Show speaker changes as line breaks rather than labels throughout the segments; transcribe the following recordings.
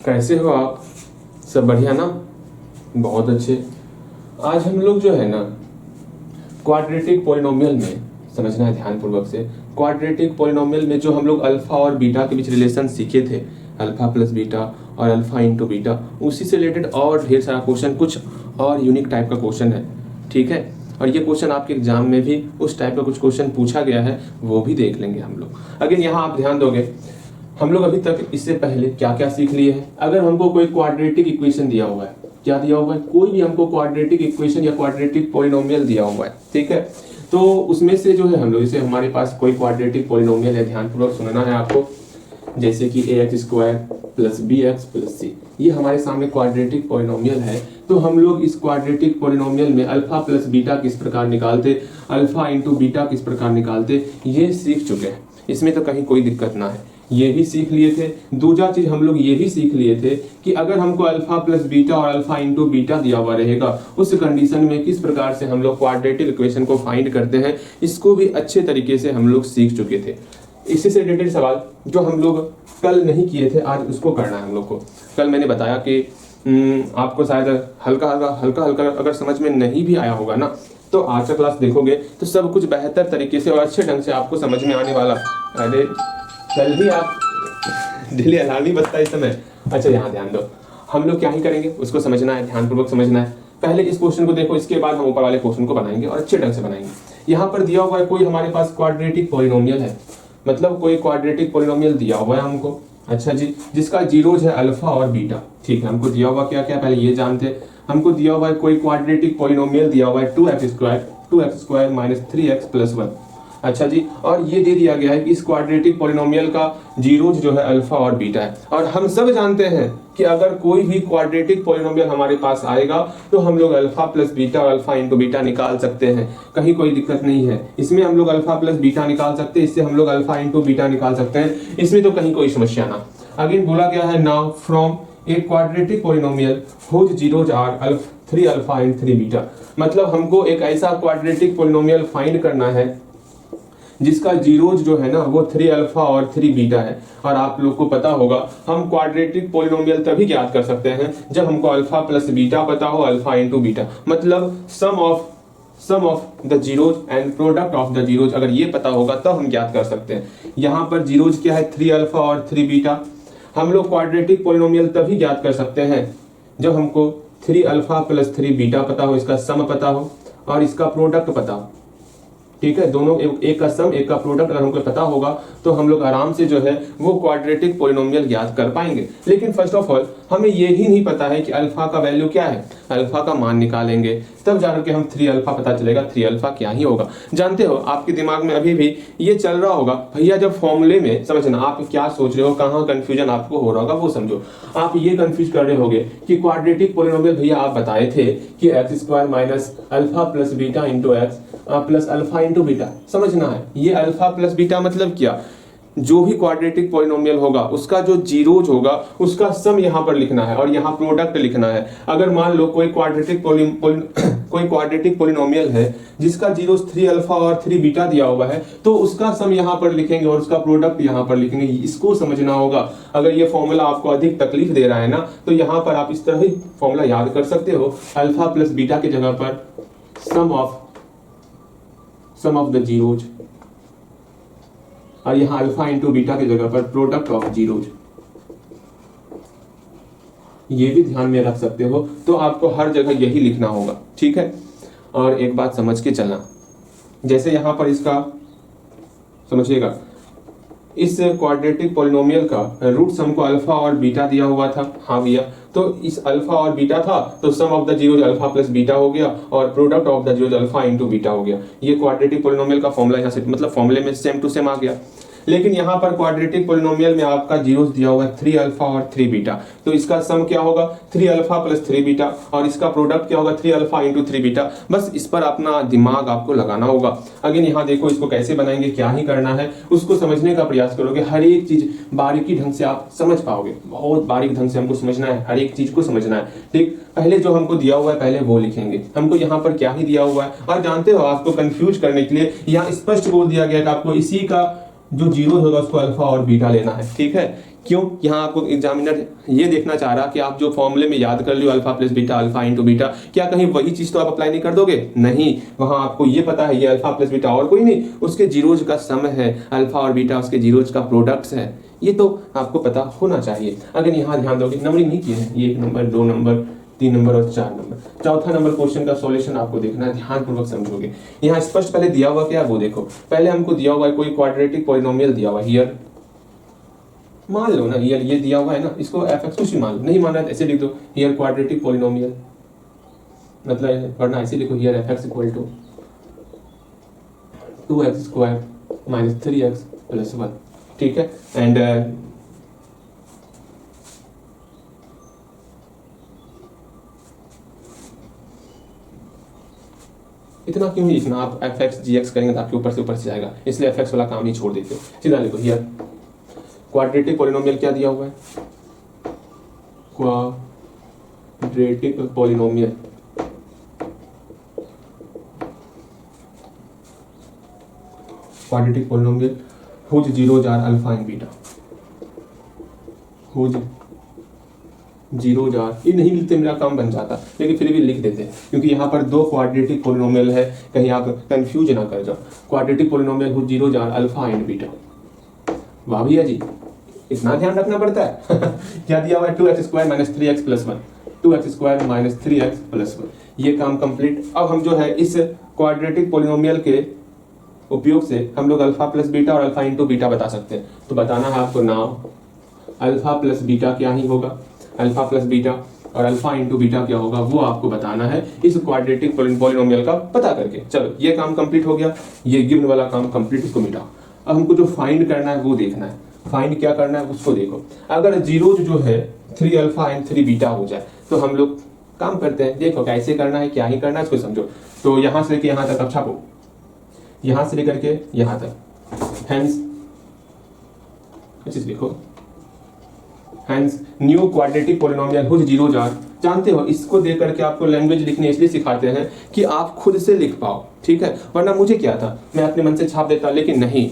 कैसे हो आप? सब बढ़िया ना? बहुत अच्छे। आज हम लोग जो है ना क्वाड्रेटिक पॉलिनोमियल में समझना है ध्यानपूर्वक से। क्वाड्रेटिक पॉलिनोमियल में जो हम लोग अल्फा और बीटा के बीच रिलेशन सीखे थे, अल्फा प्लस बीटा और अल्फा इंटू बीटा, उसी से रिलेटेड और ढेर सारा क्वेश्चन, कुछ और यूनिक टाइप का क्वेश्चन है, ठीक है। और ये क्वेश्चन आपके एग्जाम में भी उस टाइप का कुछ क्वेश्चन पूछा गया है, वो भी देख लेंगे हम लोग। अगेन यहाँ आप ध्यान दोगे, हम लोग अभी तक इससे पहले क्या क्या सीख लिए हैं। अगर हमको कोई क्वाड्रेटिक इक्वेशन दिया हुआ है, क्या दिया हुआ है, कोई भी हमको क्वाड्रेटिक इक्वेशन या क्वाड्रेटिक पॉलिनोमियल दिया हुआ है, ठीक है, तो उसमें से जो है हम लोग, जैसे हमारे पास कोई क्वाड्रेटिक पॉलिनोमियल है, ध्यानपूर्वक सुनना है आपको, जैसे कि ax² plus bx plus c, ये हमारे सामने क्वाड्रेटिक पॉलिनोमियल है। तो हम लोग इस क्वाड्रेटिक पॉलिनोमियल में अल्फा प्लस बीटा किस प्रकार निकालते, अल्फा इंटू बीटा किस प्रकार निकालते, ये सीख चुके हैं। इसमें तो कहीं कोई दिक्कत ना है, ये भी सीख लिए थे। दूसरा चीज हम लोग ये भी सीख लिए थे कि अगर हमको अल्फा प्लस बीटा और अल्फा इंटू बीटा दिया हुआ रहेगा, उस कंडीशन में किस प्रकार से हम लोग क्वाड्रेटिक इक्वेशन को फाइंड करते हैं, इसको भी अच्छे तरीके से हम लोग सीख चुके थे। इसी से रिलेटेड सवाल जो हम लोग कल नहीं किए थे, आज उसको करना है हम लोग को। कल मैंने बताया कि आपको शायद हल्का हल्का अगर समझ में नहीं भी आया होगा ना, तो आज का क्लास देखोगे तो सब कुछ बेहतर तरीके से और अच्छे ढंग से आपको समझ में आने वाला। अरे कल भी आप डेली अलार्म ही बजता है इस समय। अच्छा यहाँ ध्यान दो, हम लोग क्या ही करेंगे उसको समझना है, ध्यानपूर्वक समझना है। पहले इस क्वेश्चन को देखो, इसके बाद हम ऊपर वाले क्वेश्चन को बनाएंगे और अच्छे ढंग से बनाएंगे। यहाँ पर दिया हुआ है कोई हमारे पास क्वाड्रेटिक पॉलिनोमियल है, मतलब कोई क्वाड्रेटिक पॉलिनोमियल दिया हुआ है हमको, अच्छा जी, जिसका जीरोज है अल्फा और बीटा, ठीक है। हमको दिया हुआ क्या क्या, पहले ये जानते हैं। हमको दिया हुआ है कोई क्वाड्रेटिक पॉलिनोमियल दिया हुआ है 2x² माइनस 3x प्लस 1, अच्छा जी। और ये दे दिया गया है कि इस क्वाड्रेटिक पॉलिनोमियल का जीरोज जो है अल्फा और बीटा है। और हम सब जानते हैं कि अगर कोई भी क्वाड्रेटिक पॉलिनोमियल हमारे पास आएगा तो हम लोग अल्फा प्लस बीटा और अल्फा इंटू बीटा निकाल सकते हैं, कहीं कोई दिक्कत नहीं है। इसमें हम लोग अल्फा प्लस बीटा निकाल सकते हैं, इससे हम लोग अल्फा इंटू बीटा निकाल सकते हैं, इसमें तो कहीं कोई समस्या ना। अगेन बोला गया है now from a quadratic polynomial whose zeros are 3 alpha and 3 beta, मतलब हमको एक ऐसा क्वाड्रेटिक पॉलिनोमियल फाइंड करना है जिसका जीरोज जो है ना वो 3 अल्फा और 3 बीटा है। और आप लोग को पता होगा हम क्वाड्रेटिक पॉलिनोमियल तभी ज्ञात कर सकते हैं जब हमको अल्फा प्लस बीटा पता हो, अल्फा इंटू बीटा, मतलब sum of the zeros and product of the zeros, अगर ये पता होगा तब हम ज्ञात कर सकते हैं। यहाँ पर जीरोज क्या है, 3 अल्फा और 3 बीटा। हम लोग क्वाड्रेटिक पॉलिनोमियल तभी ज्ञात कर सकते हैं जब हमको 3 अल्फा प्लस 3 बीटा पता हो, इसका सम पता हो और इसका प्रोडक्ट पता हो, ठीक है। दोनों एक का सम एक का प्रोडक्ट अगर हमको पता होगा तो हम लोग आराम से जो है वो क्वाड्रेटिक पॉलिनोमियल ज्ञात कर पाएंगे। लेकिन फर्स्ट ऑफ ऑल हमें ये ही नहीं पता है कि अल्फा का वैल्यू क्या है, अल्फा का मान निकालेंगे तब जाकर के हम 3 अल्फा पता चलेगा, 3 अल्फा क्या ही होगा। जानते हो आपके दिमाग में अभी भी ये चल रहा होगा, भैया जब फॉर्मूले में, समझना आप क्या सोच रहे हो, कहाँ कंफ्यूजन आपको हो रहा होगा वो समझो। आप ये कंफ्यूज कर रहे होगे कि क्वाड्रेटिक पॉलिनोमियल भैया आप बताए थे कि x² minus alpha plus beta into x plus alpha into beta. समझना है ये अल्फा प्लस बीटा मतलब क्या, जो भी क्वाड्रेटिक पॉलिनोमियल होगा उसका जो जीरोज होगा उसका सम यहाँ पर लिखना है और यहाँ प्रोडक्ट लिखना है। अगर मान लो कोई क्वाड्रेटिक पॉलिनोमियल है जिसका जीरोज 3 अल्फा और 3 बीटा दिया हुआ है तो उसका सम यहाँ पर लिखेंगे और उसका प्रोडक्ट यहाँ पर लिखेंगे, इसको समझना होगा। अगर ये फॉर्मूला आपको अधिक तकलीफ दे रहा है ना तो यहाँ पर आप इस तरह ही फॉर्मूला याद कर सकते हो, अल्फा प्लस बीटा की जगह पर सम ऑफ द जीरोज और यहां अल्फा इंटू बीटा की जगह पर प्रोडक्ट ऑफ जीरोज, ये भी ध्यान में रख सकते हो। तो आपको हर जगह यही लिखना होगा, ठीक है। और एक बात समझ के चलना, जैसे यहां पर इसका समझिएगा, इस क्वाड्रेटिक पॉलिनोमियल का रूट्स हमको अल्फा और बीटा दिया हुआ था, हाँ भैया, तो इस अल्फा और बीटा था तो sum of the zeros alpha plus beta हो गया और product of the zeros alpha into beta हो गया। ये क्वाड्रेटिक पॉलिनोमियल का फॉर्मूला यहाँ से, मतलब फॉर्मूले में सेम टू सेम आ गया। लेकिन यहाँ पर क्वाड्रेटिक पॉलिनोमियल में आपका जीरोस दिया हुआ है 3 अल्फा और 3 बीटा, तो इसका सम क्या होगा 3 अल्फा प्लस 3 बीटा और इसका प्रोडक्ट क्या होगा 3 अल्फा इंटू 3 बीटा। बस इस पर अपना दिमाग आपको लगाना होगा। अगेन यहाँ देखो इसको कैसे बनाएंगे, क्या ही करना है उसको समझने का प्रयास करोगे, हर एक चीज बारीकी ढंग से आप समझ पाओगे। बहुत बारीक ढंग से हमको समझना है, हर एक चीज को समझना है, ठीक। पहले जो हमको दिया हुआ है पहले वो लिखेंगे, हमको यहाँ पर क्या ही दिया हुआ है। और जानते हो आपको कंफ्यूज करने के लिए यहाँ स्पष्ट बोल दिया गया कि आपको इसी का जो जीरो होगा उसको अल्फा और बीटा लेना है, ठीक है। क्यों? यहाँ आपको एग्जामिनर ये देखना चाह रहा कि आप जो फॉर्मूले में याद कर लियो alpha plus beta, alpha into beta, क्या कहीं वही चीज तो आप अप्लाई नहीं कर दोगे? नहीं, वहां आपको ये पता है ये अल्फा प्लस बीटा और कोई नहीं, उसके जीरोज का सम है, अल्फा और बीटा उसके जीरोज का प्रोडक्ट्स है, ये तो आपको पता होना चाहिए। अगर यहाँ ध्यान दोगे, नंबरिंग नहीं किए हैं, ये 1 नंबर, 2 नंबर, 3 नंबर और 4 नंबर। चौथा नंबर क्वेश्चन का सॉल्यूशन आपको देखना है, ध्यानपूर्वक समझोगे। यहाँ स्पष्ट पहले दिया हुआ क्या है वो देखो। पहले हमको दिया हुआ है कोई क्वाड्रेटिक पॉलिनोमियल दिया हुआ है, हियर मान लो ना, ये दिया हुआ है ना, इसको एफ कुछ ही मान लो, नहीं मानना है ऐसे लिख दो, हियर क्वाड्रेटिक पॉलिनोमियल, मतलब पढ़ना ऐसे लिखो, here f x equal to 2x square minus 3x plus 1, ठीक है। एंड इतना क्यों ही लिखना, आप एफ एक्स जी एक्स करेंगे तो आपके ऊपर से जाएगा, इसलिए एफ एक्स वाला काम ही छोड़ देते हो, सीधा लिखो हियर क्वाड्रेटिक पॉलिनोमियल क्या दिया हुआ है, quadratic polynomial whose zeros are alpha and beta, whose zeros are, ये नहीं लिखते मेरा काम बन जाता, लेकिन फिर भी लिख देते हैं क्योंकि यहाँ पर दो क्वाड्रेटिक पॉलिनोमियल है, कहीं आप कंफ्यूज ना कर जाओ। Quadratic polynomial whose zeros are alpha and beta, वाह भैया जी, इतना ध्यान रखना पड़ता है। क्या दिया हुआ है, 2x square minus 3x plus 1, 2x square minus 3x plus 1, ये काम कंप्लीट। अब हम जो है इस क्वाड्रेटिक पॉलिनोमियल के उपयोग से हम लोग अल्फा प्लस बीटा और अल्फा इंटू बीटा बता सकते हैं। तो बताना है आपको नाउ अल्फा प्लस बीटा क्या ही होगा, अल्फा प्लस बीटा और अल्फा इंटू बीटा क्या होगा वो आपको बताना है इस क्वाड्रेटिक पॉलिनोमियल का पता करके। चलो ये काम कंप्लीट हो गया, ये गिवन वाला काम कंप्लीट, इसको मिटाओ। अब हमको जो फाइंड करना है वो देखना है, फाइंड क्या करना है उसको देखो। अगर जीरोज जो है 3 अल्फा एंड 3 बीटा हो जाए तो हम लोग काम करते हैं, देखो कैसे करना है, क्या ही करना है इसको समझो। तो यहां से लेकर यहां तक अब छापो, यहां से लेकर के यहां तक, हेंस लिखो, hence new quadratic polynomial whose zeros are. जानते हो इसको देख करके आपको लैंग्वेज लिखने इसलिए सिखाते हैं कि आप खुद से लिख पाओ, ठीक है। वरना मुझे क्या था, मैं अपने मन से छाप देता, लेकिन नहीं,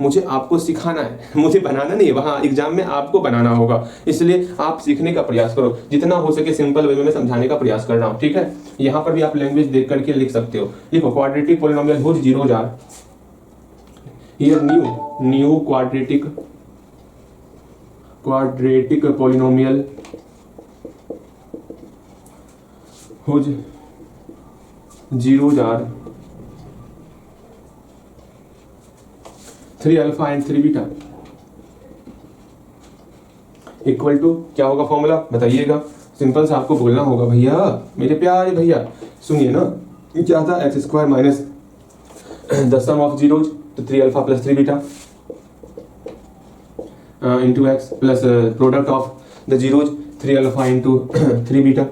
मुझे आपको सिखाना है, मुझे बनाना नहीं है, वहां एग्जाम में आपको बनाना होगा। इसलिए आप सीखने का प्रयास करो, जितना हो सके सिंपल वे में समझाने का प्रयास कर रहा हूं, ठीक है। यहां पर भी आप लैंग्वेज देख करके लिख सकते हो। देखो quadratic polynomial whose zeros are, here new quadratic polynomial whose zeros are 3 alpha and 3 beta equal to क्या होगा फॉर्मूला बताइएगा। सिंपल सा आपको बोलना होगा, भैया मेरे प्यारे भैया सुनिए ना, क्या था x square minus the sum of zeros, तो 3 alpha plus 3 beta into x plus product of the zeros 3 alpha into 3 beta.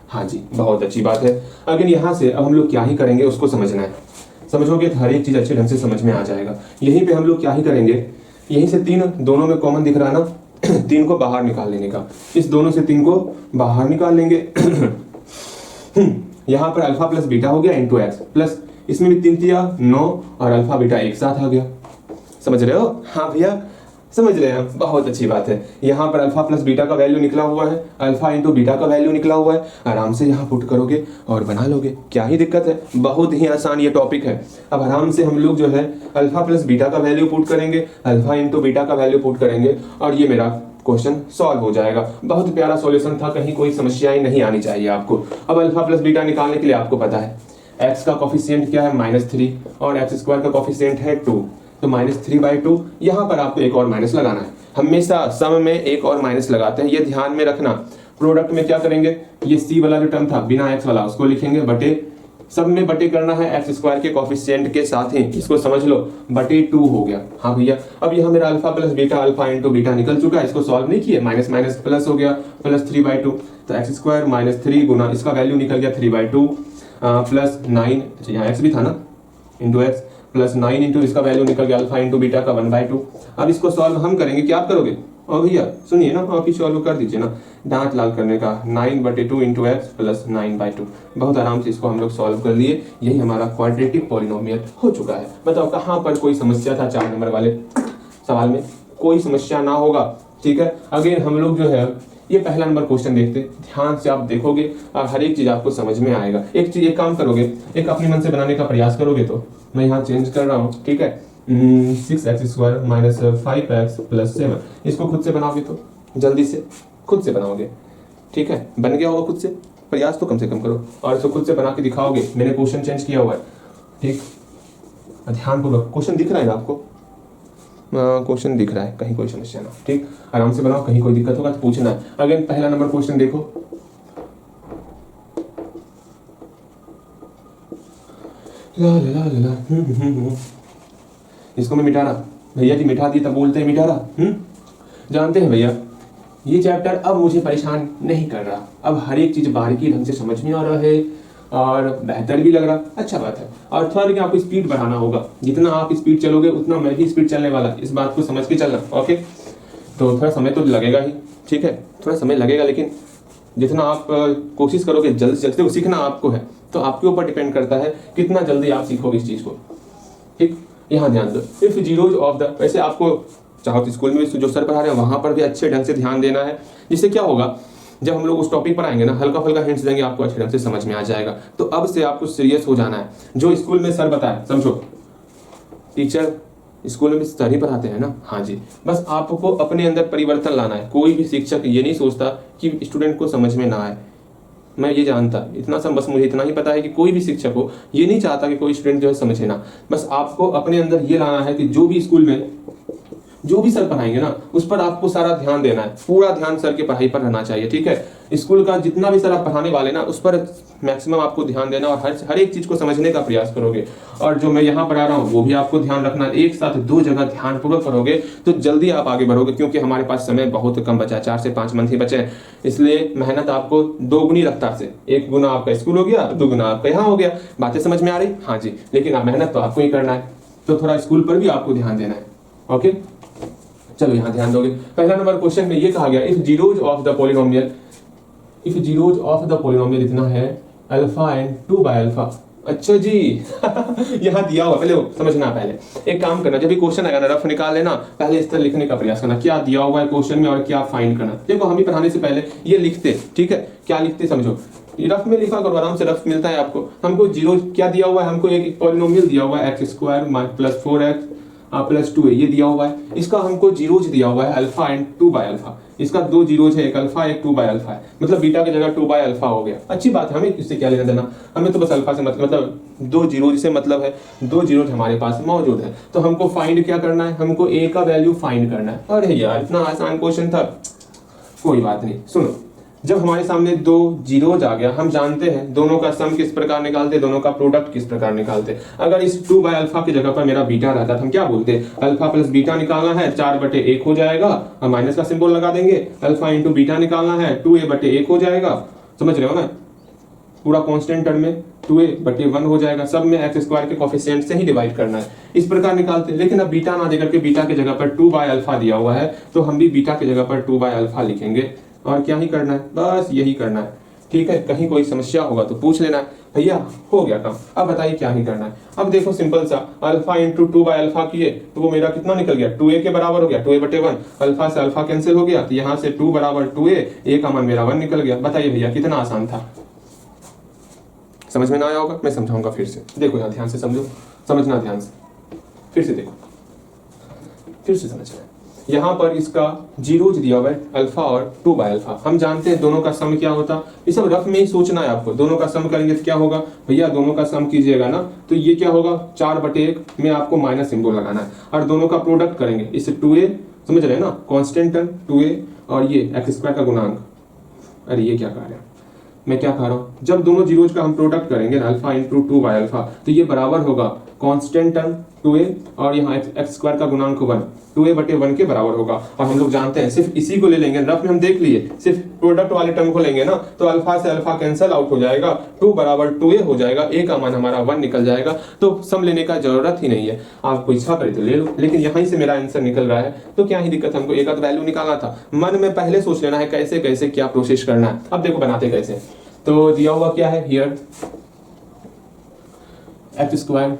हाँ जी, बहुत अच्छी बात है। अगर यहाँ से अब हम लोग क्या ही करेंगे उसको समझना है, समझोगे तो हर एक चीज अच्छे ढंग से समझ में आ जाएगा। यहीं पे हम लोग क्या ही करेंगे, यहीं से 3 दोनों में कॉमन दिख रहा है ना, 3 को बाहर निकाल लेने का, इस दोनों से 3 को बाहर निकाल लेंगे। यहाँ पर अल्फा प्लस बीटा हो गया इंटू एक्स प्लस, इसमें भी 3 दिया 9 और अल्फा बीटा एक साथ आ गया, समझ रहे हो? हाँ भैया समझ रहे हैं, बहुत अच्छी बात है। यहाँ पर अल्फा प्लस बीटा का वैल्यू निकला हुआ है, अल्फा इंटू बीटा का वैल्यू निकला हुआ है, आराम से यहाँ पुट करोगे और बना लोगे, क्या ही दिक्कत है, बहुत ही आसान ये टॉपिक है। अब आराम से हम लोग जो है अल्फा प्लस बीटा का वैल्यू पुट करेंगे, अल्फा इंटू बीटा का वैल्यू पुट करेंगे और ये मेरा क्वेश्चन सॉल्व हो जाएगा। बहुत प्यारा सॉल्यूशन था, कहीं कोई समस्याएं नहीं आनी चाहिए आपको। अब अल्फा प्लस बीटा निकालने के लिए आपको पता है एक्स का कॉफिशिएंट क्या है -3 और एक्स स्क्वायर का कॉफिशिएंट है 2, तो -3/2। यहाँ पर आपको एक और माइनस लगाना है, हमेशा सम में एक और माइनस लगाते हैं, ये ध्यान में रखना। प्रोडक्ट में क्या करेंगे, ये सी वाला जो टर्म था बिना एक्स वाला उसको लिखेंगे बटे, सब में बटे करना है एक्स स्क्वायर के कॉफिशिएंट के साथ ही, इसको समझ लो बटे 2 हो गया। हाँ भैया, अब यहाँ मेरा alpha plus beta, alpha into beta निकल चुका है, इसको सॉल्व नहीं किए, माइनस माइनस प्लस हो गया, +3/2, तो एक्स स्क्वायर -3 गुना इसका वैल्यू निकल गया 3/2 प्लस 9, यहाँ एक्स भी था ना, इंटू एक्स प्लस 9 इंटू इसका वैल्यू निकल गया अल्फा इंटू बीटा का 1/2। अब इसको सॉल्व हम करेंगे, क्या आप करोगे, और भैया सुनिए ना, आप ही सॉल्व कर दीजिए ना, दांत लाल करने का 9/2 इंटू एक्स प्लस 9/2। बहुत आराम से इसको हम लोग सॉल्व कर लिए। यही हमारा क्वाड्रेटिक पॉलिनोमियल हो चुका है। बताओ कहाँ पर कोई समस्या था 4 नंबर वाले सवाल में? कोई समस्या ना होगा, ठीक है। अगेन हम लोग जो है ये पहला नंबर क्वेश्चन देखते, ध्यान से आप देखोगे और हर एक चीज आपको समझ में आएगा। एक चीज, एक काम करोगे, एक अपने मन से बनाने का प्रयास करोगे तो मैं यहाँ चेंज कर रहा हूँ, ठीक है। 6x² माइनस 5x प्लस 7, इसको खुद से बनाओगे तो जल्दी से खुद से बनाओगे, ठीक है। बन गया होगा खुद से, प्रयास तो कम से कम करो और इसको खुद से बना के दिखाओगे। मैंने क्वेश्चन चेंज किया हुआ है, ठीक। ध्यानपूर्वक क्वेश्चन दिख रहा है ना आपको? क्वेश्चन दिख रहा है, कहीं कोई समस्या ना, ठीक। आराम से बनाओ, कहीं कोई दिक्कत होगा तो पूछना है। अगेन पहला नंबर क्वेश्चन देखो, ला ला ला ला। इसको मैं मिटा रहा, भैया जी मिटा दी तब बोलते हैं मिटा रहा। जानते हैं भैया, ये चैप्टर अब मुझे परेशान नहीं कर रहा। अब हर एक चीज बारीकी ढंग से समझ में आ रहा है और बेहतर भी लग रहा, अच्छा बात है। और थोड़ा कि आपको स्पीड बढ़ाना होगा, जितना आप स्पीड चलोगे उतना मैं भी स्पीड चलने वाला, इस बात को समझ के चलना, ओके। तो थोड़ा समय तो लगेगा ही, ठीक है, थोड़ा समय लगेगा, लेकिन जितना आप कोशिश करोगे जल्दी से जल्दी सीखना आपको है, तो आपके ऊपर डिपेंड करता है कितना जल्दी आप सीखोगे इस चीज को, ठीक। यहाँ ध्यान दो, इफ जीरोज ऑफ द, वैसे आपको चाहो तो स्कूल में जो सर पढ़ा रहे हैं वहां पर भी अच्छे ढंग से ध्यान देना है, जिससे क्या होगा जब हम लोग उस टॉपिक पर आएंगे ना, हल्का फुल्का हिंट्स देंगे आपको, अच्छे ढंग से समझ में आ जाएगा। तो अब से आपको सीरियस हो जाना है। जो स्कूल में सर बताए समझो, टीचर स्कूल में भी सर ही पढ़ाते हैं ना, हाँ जी। बस आपको अपने अंदर परिवर्तन लाना है। कोई भी शिक्षक ये नहीं सोचता कि स्टूडेंट को समझ में ना आए, मैं ये जानता, इतना सा बस मुझे इतना ही पता है कि कोई भी शिक्षक हो ये नहीं चाहता कि कोई स्टूडेंट जो है समझे ना। बस आपको अपने अंदर ये लाना है कि जो भी स्कूल में जो भी सर पढ़ाएंगे ना उस पर आपको सारा ध्यान देना है, पूरा ध्यान सर की पढ़ाई पर रहना चाहिए, ठीक है। स्कूल का जितना भी सर आप पढ़ाने वाले ना उस पर मैक्सिमम आपको ध्यान देना और हर एक चीज को समझने का प्रयास करोगे। और जो मैं यहाँ पढ़ा रहा हूँ वो भी आपको ध्यान रखना, एक साथ 2 जगह ध्यान पूर्वक करोगे तो जल्दी आप आगे बढ़ोगे, क्योंकि हमारे पास समय बहुत कम बचा है, 4 से 5 मंथ ही बचे हैं। इसलिए मेहनत आपको 2 गुनी रफ्तार से, 1 गुना आपका स्कूल हो गया, 2 गुना आपका यहाँ हो गया। बातें समझ में आ रही? हाँ जी, लेकिन मेहनत तो आपको ही करना है, तो थोड़ा स्कूल पर भी आपको ध्यान देना है, ओके। चलो यहाँ ध्यान दोगे, पहला नंबर क्वेश्चन में ये कहा गया, if zeros of the polynomial, if zeros of the polynomial इतना है अल्फा एंड 2/अल्फा। अच्छा जी यहाँ दिया हुआ, पहले समझना, पहले एक काम करना, जब भी क्वेश्चन आएगा ना रफ निकाल लेना, पहले इस तरह लिखने का प्रयास करना, क्या दिया हुआ है क्वेश्चन में और क्या फाइंड करना। देखो हम भी पढ़ाने से पहले ये लिखते, ठीक है, क्या लिखते समझो, रफ में लिखा करो, आराम से रफ मिलता है आपको। हमको जीरो क्या दिया हुआ है, हमको एक पॉलिनोमियल दिया हुआ है x² प्लस 4x प्लस 2 ये दिया हुआ है। इसका हमको जीरोज दिया हुआ है अल्फा एंड 2/अल्फा। इसका 2 जीरोज है, एक अल्फा एक 2/अल्फा है, मतलब बीटा की जगह 2/अल्फा हो गया। अच्छी बात है, हमें इससे क्या लेना देना, हमें तो बस अल्फा से मतलब 2 जीरोज से मतलब है, 2 जीरोज हमारे पास मौजूद है। तो हमको फाइंड क्या करना है, हमको ए का वैल्यू फाइंड करना है। अरे यार इतना आसान क्वेश्चन था, कोई बात नहीं। सुनो, जब हमारे सामने 2 जीरोज आ गया, हम जानते हैं दोनों का सम किस प्रकार निकालते, दोनों का प्रोडक्ट किस प्रकार निकालते। अगर इस 2/अल्फा की जगह पर मेरा बीटा रहता तो हम क्या बोलते, अल्फा प्लस बीटा निकालना है, 4/1 हो जाएगा, हम माइनस का सिंबल लगा देंगे। अल्फा इंटू बीटा निकालना है, 2a/1 हो जाएगा, समझ रहे हो ना, पूरा कांस्टेंट टर्म में 2a/1 हो जाएगा, सब में x² के कोफिशिएंट से ही डिवाइड करना है, इस प्रकार निकालते हैं। लेकिन अब बीटा ना देकर के बीटा की जगह पर 2/अल्फा दिया हुआ है, तो हम भी बीटा की जगह पर 2/अल्फा लिखेंगे और क्या ही करना है, बस यही करना है, ठीक है। कहीं कोई समस्या होगा तो पूछ लेना, भैया हो गया काम। अब बताइए क्या ही करना है। अब देखो सिंपल सा, अल्फा इंटू 2/अल्फा किए तो वो मेरा कितना निकल गया, 2a के बराबर हो गया, 2a/1। अल्फा से अल्फा कैंसिल हो गया, तो यहाँ से 2 बराबर 2a, a का मान मेरा 1 निकल गया। बताइए भैया कितना आसान था। समझ में ना आया होगा, मैं समझाऊंगा फिर से, देखो यहाँ ध्यान से समझो, समझना ध्यान से, फिर से देखो, फिर से समझना है। यहाँ पर इसका जीरोज दिया हुआ है अल्फा और 2/अल्फा। हम जानते हैं दोनों का सम क्या होता, ये सब रफ में ही सोचना है आपको। दोनों का सम करेंगे तो क्या होगा भैया, दोनों का सम कीजिएगा ना तो ये क्या होगा, 4/1 में आपको माइनस सिंबल लगाना है। और दोनों का प्रोडक्ट करेंगे, इससे 2a, समझ रहे हैं ना, कांस्टेंट टर्म 2a और ये x² का गुणांक। अरे ये क्या कह रहे हैं, मैं क्या कह रहा हूँ, जब दोनों जीरोज का हम प्रोडक्ट करेंगे ना अल्फा इंटू 2/अल्फा, तो ये बराबर होगा कांस्टेंट टर्म 2a और यहाँ एक्स स्क्वायर का गुणांक 1 2a/1 के बराबर होगा। और हम लोग जानते हैं सिर्फ इसी को ले लेंगे, रफ में हम देख लिए सिर्फ प्रोडक्ट वाले टर्म को लेंगे ना, तो अल्फा से अल्फा कैंसिल आउट हो जाएगा, 2 बराबर 2a हो जाएगा, a का मान हमारा 1 निकल जाएगा, तो सम लेने का जरूरत ही नहीं है। आपको इच्छा करे तो ले लो, लेकिन यहीं से मेरा आंसर निकल रहा है तो क्या ही दिक्कत, हमको एक आध वैल्यू निकालना था। मन में पहले सोच लेना है कैसे कैसे क्या प्रोसेस करना है। अब देखो बनाते कैसे। तो दिया हुआ क्या है here, x square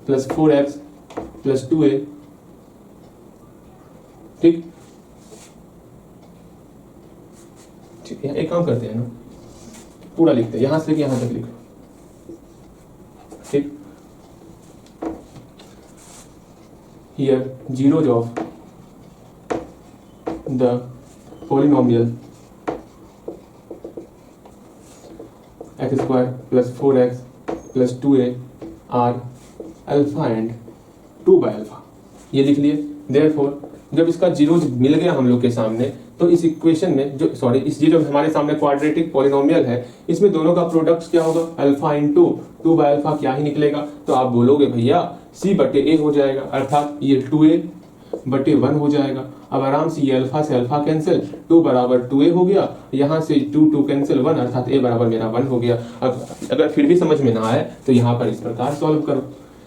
plus 4x plus 2a, ठीक ठीक है। एक काम करते हैं ना, पूरा लिखते हैं, यहां से लेके यहां तक लिखो, ठीक। Here zeros of the polynomial x square plus 4x plus 2a are alpha and 2/अल्फा, ये लिख लिए। देयरफॉर जब इसका जीरोज मिल गया हम लोग के सामने, तो इस इक्वेशन में जो ये जो हमारे सामने क्वाड्रेटिक पॉलिनोमियल है, इसमें दोनों का प्रोडक्ट क्या होगा, अल्फा इंटू 2/अल्फा क्या ही निकलेगा। तो आप बोलोगे भैया c/a हो जाएगा, अर्थात ये 2a/1 हो जाएगा। अब आराम से ये अल्फा से अल्फा कैंसिल, 2 बराबर 2a हो गया, यहाँ से 2 कैंसिल 1, अर्थात a बराबर मेरा 1 हो गया। अब अगर फिर भी समझ में ना आए तो यहाँ पर इस प्रकार सॉल्व करो।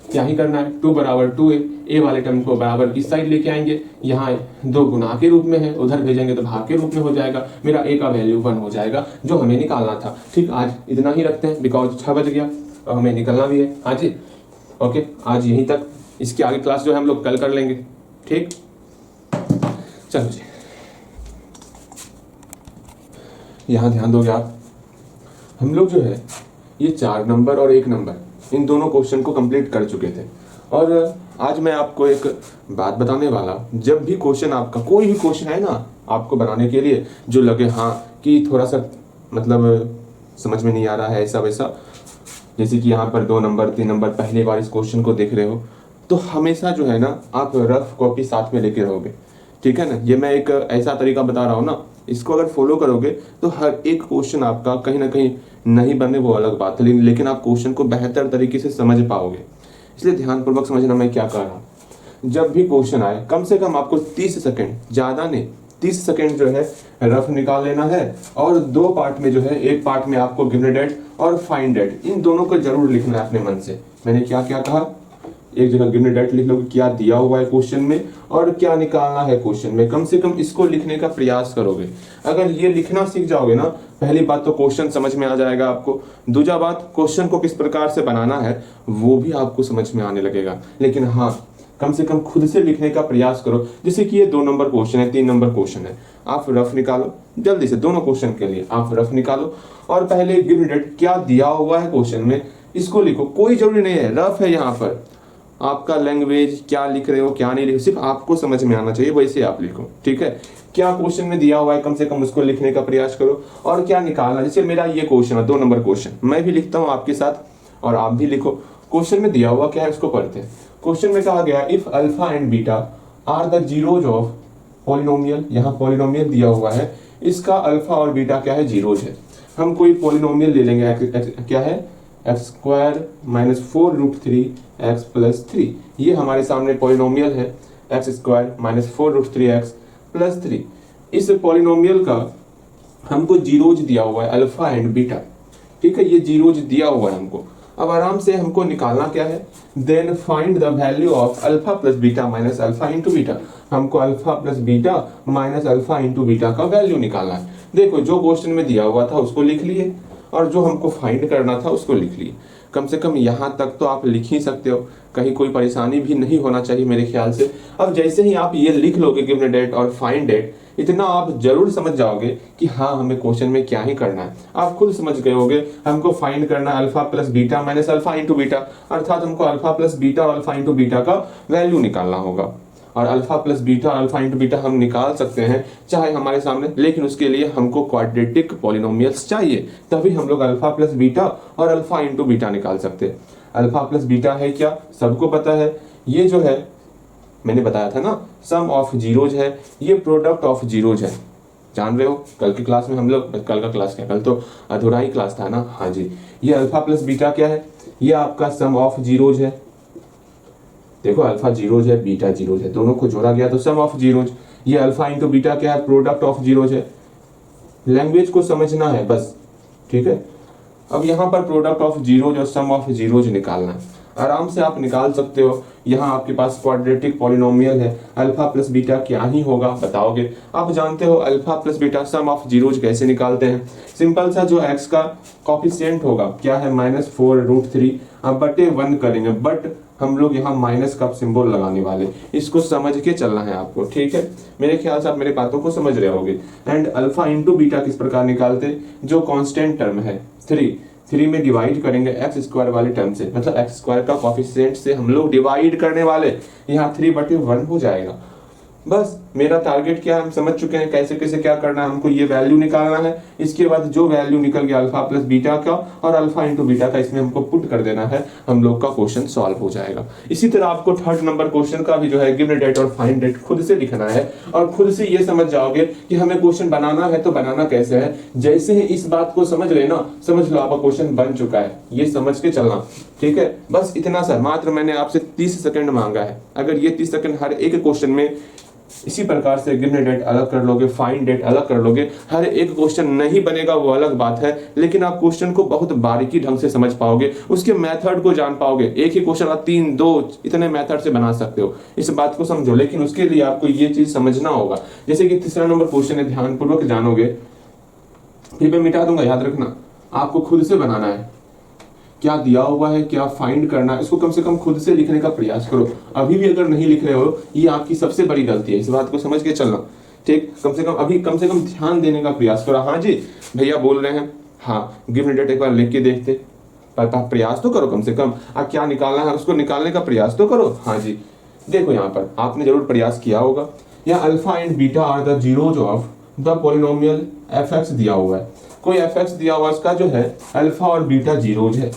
क्या ही करना है, 2 बराबर 2a, a वाले टर्म को बराबर इस साइड लेके आएंगे, यहाँ 2 गुना के रूप में है, उधर भेजेंगे तो भाग के रूप में हो जाएगा, मेरा a का वैल्यू 1 हो जाएगा जो हमें निकालना था। ठीक, आज इतना ही रखते हैं बिकॉज 6 बज गया और हमें निकलना भी है आज ही। ओके, आज यहीं तक, इसकी आगे क्लास जो है हम लोग कल कर लेंगे। ठीक, चलो जी, यहाँ ध्यान दोगे आप। हम लोग जो है ये 4 नंबर और 1 नंबर इन दोनों क्वेश्चन को कंप्लीट कर चुके थे, और आज मैं आपको एक बात बताने वाला। जब भी क्वेश्चन आपका कोई भी क्वेश्चन है ना आपको बनाने के लिए, जो लगे हाँ कि थोड़ा सा मतलब समझ में नहीं आ रहा है ऐसा वैसा, जैसे कि यहाँ पर 2 नंबर 3 नंबर पहली बार इस क्वेश्चन को देख रहे हो, तो हमेशा जो है ना आप रफ कॉपी साथ में लेके रहोगे। ठीक है ना, ये मैं एक ऐसा तरीका बता रहा हूँ ना, इसको अगर फॉलो करोगे तो हर एक क्वेश्चन आपका कहीं ना कहीं नहीं बने वो अलग बात है, लेकिन आप क्वेश्चन को बेहतर तरीके से समझ पाओगे। इसलिए ध्यानपूर्वक समझना मैं क्या कह रहा हूँ। जब भी क्वेश्चन आए कम से कम आपको 30 सेकंड, ज़्यादा नहीं 30 सेकंड जो है रफ निकाल लेना है, और 2 पार्ट में जो है, एक पार्ट में आपको गिवन डेट और फाइंड डेट, इन दोनों को जरूर लिखना है अपने मन से। मैंने क्या क्या कहा, एक जगह गिवन डेट लिख लो कि क्या दिया हुआ है क्वेश्चन में और क्या निकालना है क्वेश्चन में, कम से कम इसको लिखने का प्रयास करोगे। अगर ये लिखना सीख जाओगे ना, पहली बात तो क्वेश्चन समझ में आ जाएगा आपको, दूसरा बात क्वेश्चन को किस प्रकार से बनाना है वो भी आपको समझ में आने लगेगा। लेकिन हाँ, कम से कम खुद से लिखने का प्रयास करो। जैसे कि ये 2 नंबर क्वेश्चन है, 3 नंबर क्वेश्चन है, आप रफ निकालो जल्दी से, दोनों क्वेश्चन के लिए आप रफ निकालो, और पहले गिवन डेट क्या दिया हुआ है क्वेश्चन में इसको लिखो। कोई जरूरी नहीं है, रफ है, यहाँ पर आपका लैंग्वेज क्या लिख रहे हो क्या नहीं लिख, सिर्फ आपको समझ में आना चाहिए, वैसे आप लिखो। ठीक है, क्या क्वेश्चन में दिया हुआ है कम से कम उसको लिखने का प्रयास करो, और क्या निकालना। जैसे मेरा ये क्वेश्चन है 2 नंबर क्वेश्चन, मैं भी लिखता हूँ आपके साथ और आप भी लिखो। क्वेश्चन में दिया हुआ क्या है उसको पढ़ते हैं। क्वेश्चन में कहा गया if alpha and beta are the zeros of polynomial, यहाँ पॉलिनोमियल दिया हुआ है, इसका अल्फा और बीटा क्या है, जीरोज है। हम कोई पॉलिनोमियल ले लेंगे, क्या है, x square minus 4√3 x plus 3, ये हमारे सामने पॉलिनोमियल है, x square minus 4√3 x plus 3। इस पॉलिनोमियल का हमको जीरोज दिया हुआ है, अल्फा एंड बीटा। ठीक है, ये जीरोज दिया हुआ है हमको। अब आराम से हमको निकालना क्या है, then find the value of alpha plus beta minus alpha into beta. हमको alpha plus beta minus alpha into beta का वैल्यू निकालना है। देखो, जो क्वेश्चन में दिया हुआ था उसको लिख लिए, और जो हमको फाइंड करना था उसको लिख लिए। कम से कम यहाँ तक तो आप लिख ही सकते हो, कहीं कोई परेशानी भी नहीं होना चाहिए मेरे ख्याल से। अब जैसे ही आप ये लिख लोगे गिवन डेट और फाइंड डेट, इतना आप जरूर समझ जाओगे कि हाँ हमें क्वेश्चन में क्या ही करना है। आप खुद समझ गए होगे, हमको फाइंड करना है alpha plus beta minus alpha into beta, अर्थात हमको अल्फा प्लस बीटा और अल्फा इंटू बीटा का वैल्यू निकालना होगा। और alpha plus beta alpha into beta हम निकाल सकते हैं चाहे हमारे सामने, लेकिन उसके लिए हमको क्वाड्रेटिक पॉलिनोमियल्स चाहिए, तभी हम लोग अल्फा प्लस बीटा और अल्फा इंटू बीटा निकाल सकते हैं। अल्फा प्लस बीटा है क्या, सबको पता है, ये जो है मैंने बताया था ना, सम ऑफ जीरोज है, ये प्रोडक्ट ऑफ जीरोज है। जान रहे हो, कल की क्लास में हम लोग, कल का क्लास क्या, कल तो अधूरा ही क्लास था ना। हाँ जी, ये अल्फा प्लस बीटा क्या है, ये आपका सम ऑफ जीरोज है। देखो अल्फा जीरोज है, बीटा जीरोज है, दोनों को जोड़ा गया तो सम ऑफ जीरोज। ये अल्फा इंटू बीटा क्या है, प्रोडक्ट ऑफ जीरोज है। लैंग्वेज को समझना है बस, ठीक है। अब यहाँ पर प्रोडक्ट ऑफ जीरोज और सम ऑफ जीरोज निकालना है, आराम से आप निकाल सकते हो। यहाँ आपके पास क्वाड्रेटिक पॉलिनोमियल है, अल्फा प्लस बीटा क्या ही होगा बताओगे। आप जानते हो alpha plus beta some of zeros कैसे निकालते हैं। सिंपल सा, जो एक्स का कॉफिशिएंट होगा क्या है -4√3, अब बटे 1 करेंगे, बट हम लोग यहाँ माइनस का सिंबल लगाने वाले, इसको समझ के चलना है आपको, ठीक है। मेरे ख्याल से आप मेरे बातों को समझ रहे होगे। एंड अल्फा इंटू बीटा किस प्रकार निकालते, जो कांस्टेंट टर्म है 3 में डिवाइड करेंगे एक्स स्क्वायर वाले टर्म से, मतलब एक्स स्क्वायर का कॉफिशिएंट से हम लोग डिवाइड करने वाले, यहाँ 3/1 हो जाएगा। बस मेरा टारगेट क्या है, हम समझ चुके हैं कैसे कैसे क्या करना है, हमको ये वैल्यू निकालना है। इसके बाद जो वैल्यू निकल गया अल्फा प्लस बीटा का और अल्फा इंटू बीटा का, इसमें हमको पुट कर देना है, हम लोग का क्वेश्चन सॉल्व हो जाएगा। इसी तरह आपको थर्ड नंबर क्वेश्चन का भी जो है गिवन डेट और फाइंड डेट खुद से लिखना है, और खुद से ये समझ जाओगे कि हमें क्वेश्चन बनाना है तो बनाना कैसे है। जैसे ही इस बात को समझ लेना, समझ लो आपका क्वेश्चन बन चुका है, ये समझ के चलना, ठीक है। बस इतना सा, मात्र मैंने आपसे 30 सेकंड मांगा है। अगर ये 30 सेकंड हर एक क्वेश्चन में इसी प्रकार से गिवन डेट अलग कर लोगे, फाइंड डेट अलग कर लोगे, हर एक क्वेश्चन नहीं बनेगा वो अलग बात है, लेकिन आप क्वेश्चन को बहुत बारीकी ढंग से समझ पाओगे, उसके मेथड को जान पाओगे। एक ही क्वेश्चन आप 3, 2 इतने मेथड से बना सकते हो, इस बात को समझो। लेकिन उसके लिए आपको ये चीज समझना होगा। जैसे कि तीसरा नंबर क्वेश्चन है, ध्यानपूर्वक जानोगे, फिर मैं मिटा दूंगा, याद रखना। आपको खुद से बनाना है, क्या दिया हुआ है, क्या फाइंड करना है, इसको कम से कम खुद से लिखने का प्रयास करो। अभी भी अगर नहीं लिख रहे हो, ये आपकी सबसे बड़ी गलती है, इस बात को समझ के चलना, ठीक। कम से कम अभी कम से कम ध्यान देने का प्रयास करो। हाँ जी भैया बोल रहे हैं, हाँ गिवन डेट एक बार लिख के देखते, प्रयास तो करो, कम से कम आप क्या निकालना है उसको निकालने का प्रयास तो करो। हाँ जी, देखो यहाँ पर आपने जरूर प्रयास किया होगा। यहाँ alpha and beta are the zeros of the polynomial f दिया हुआ है, कोई एफ दिया हुआ, इसका जो है अल्फा और बीटा जीरोज है।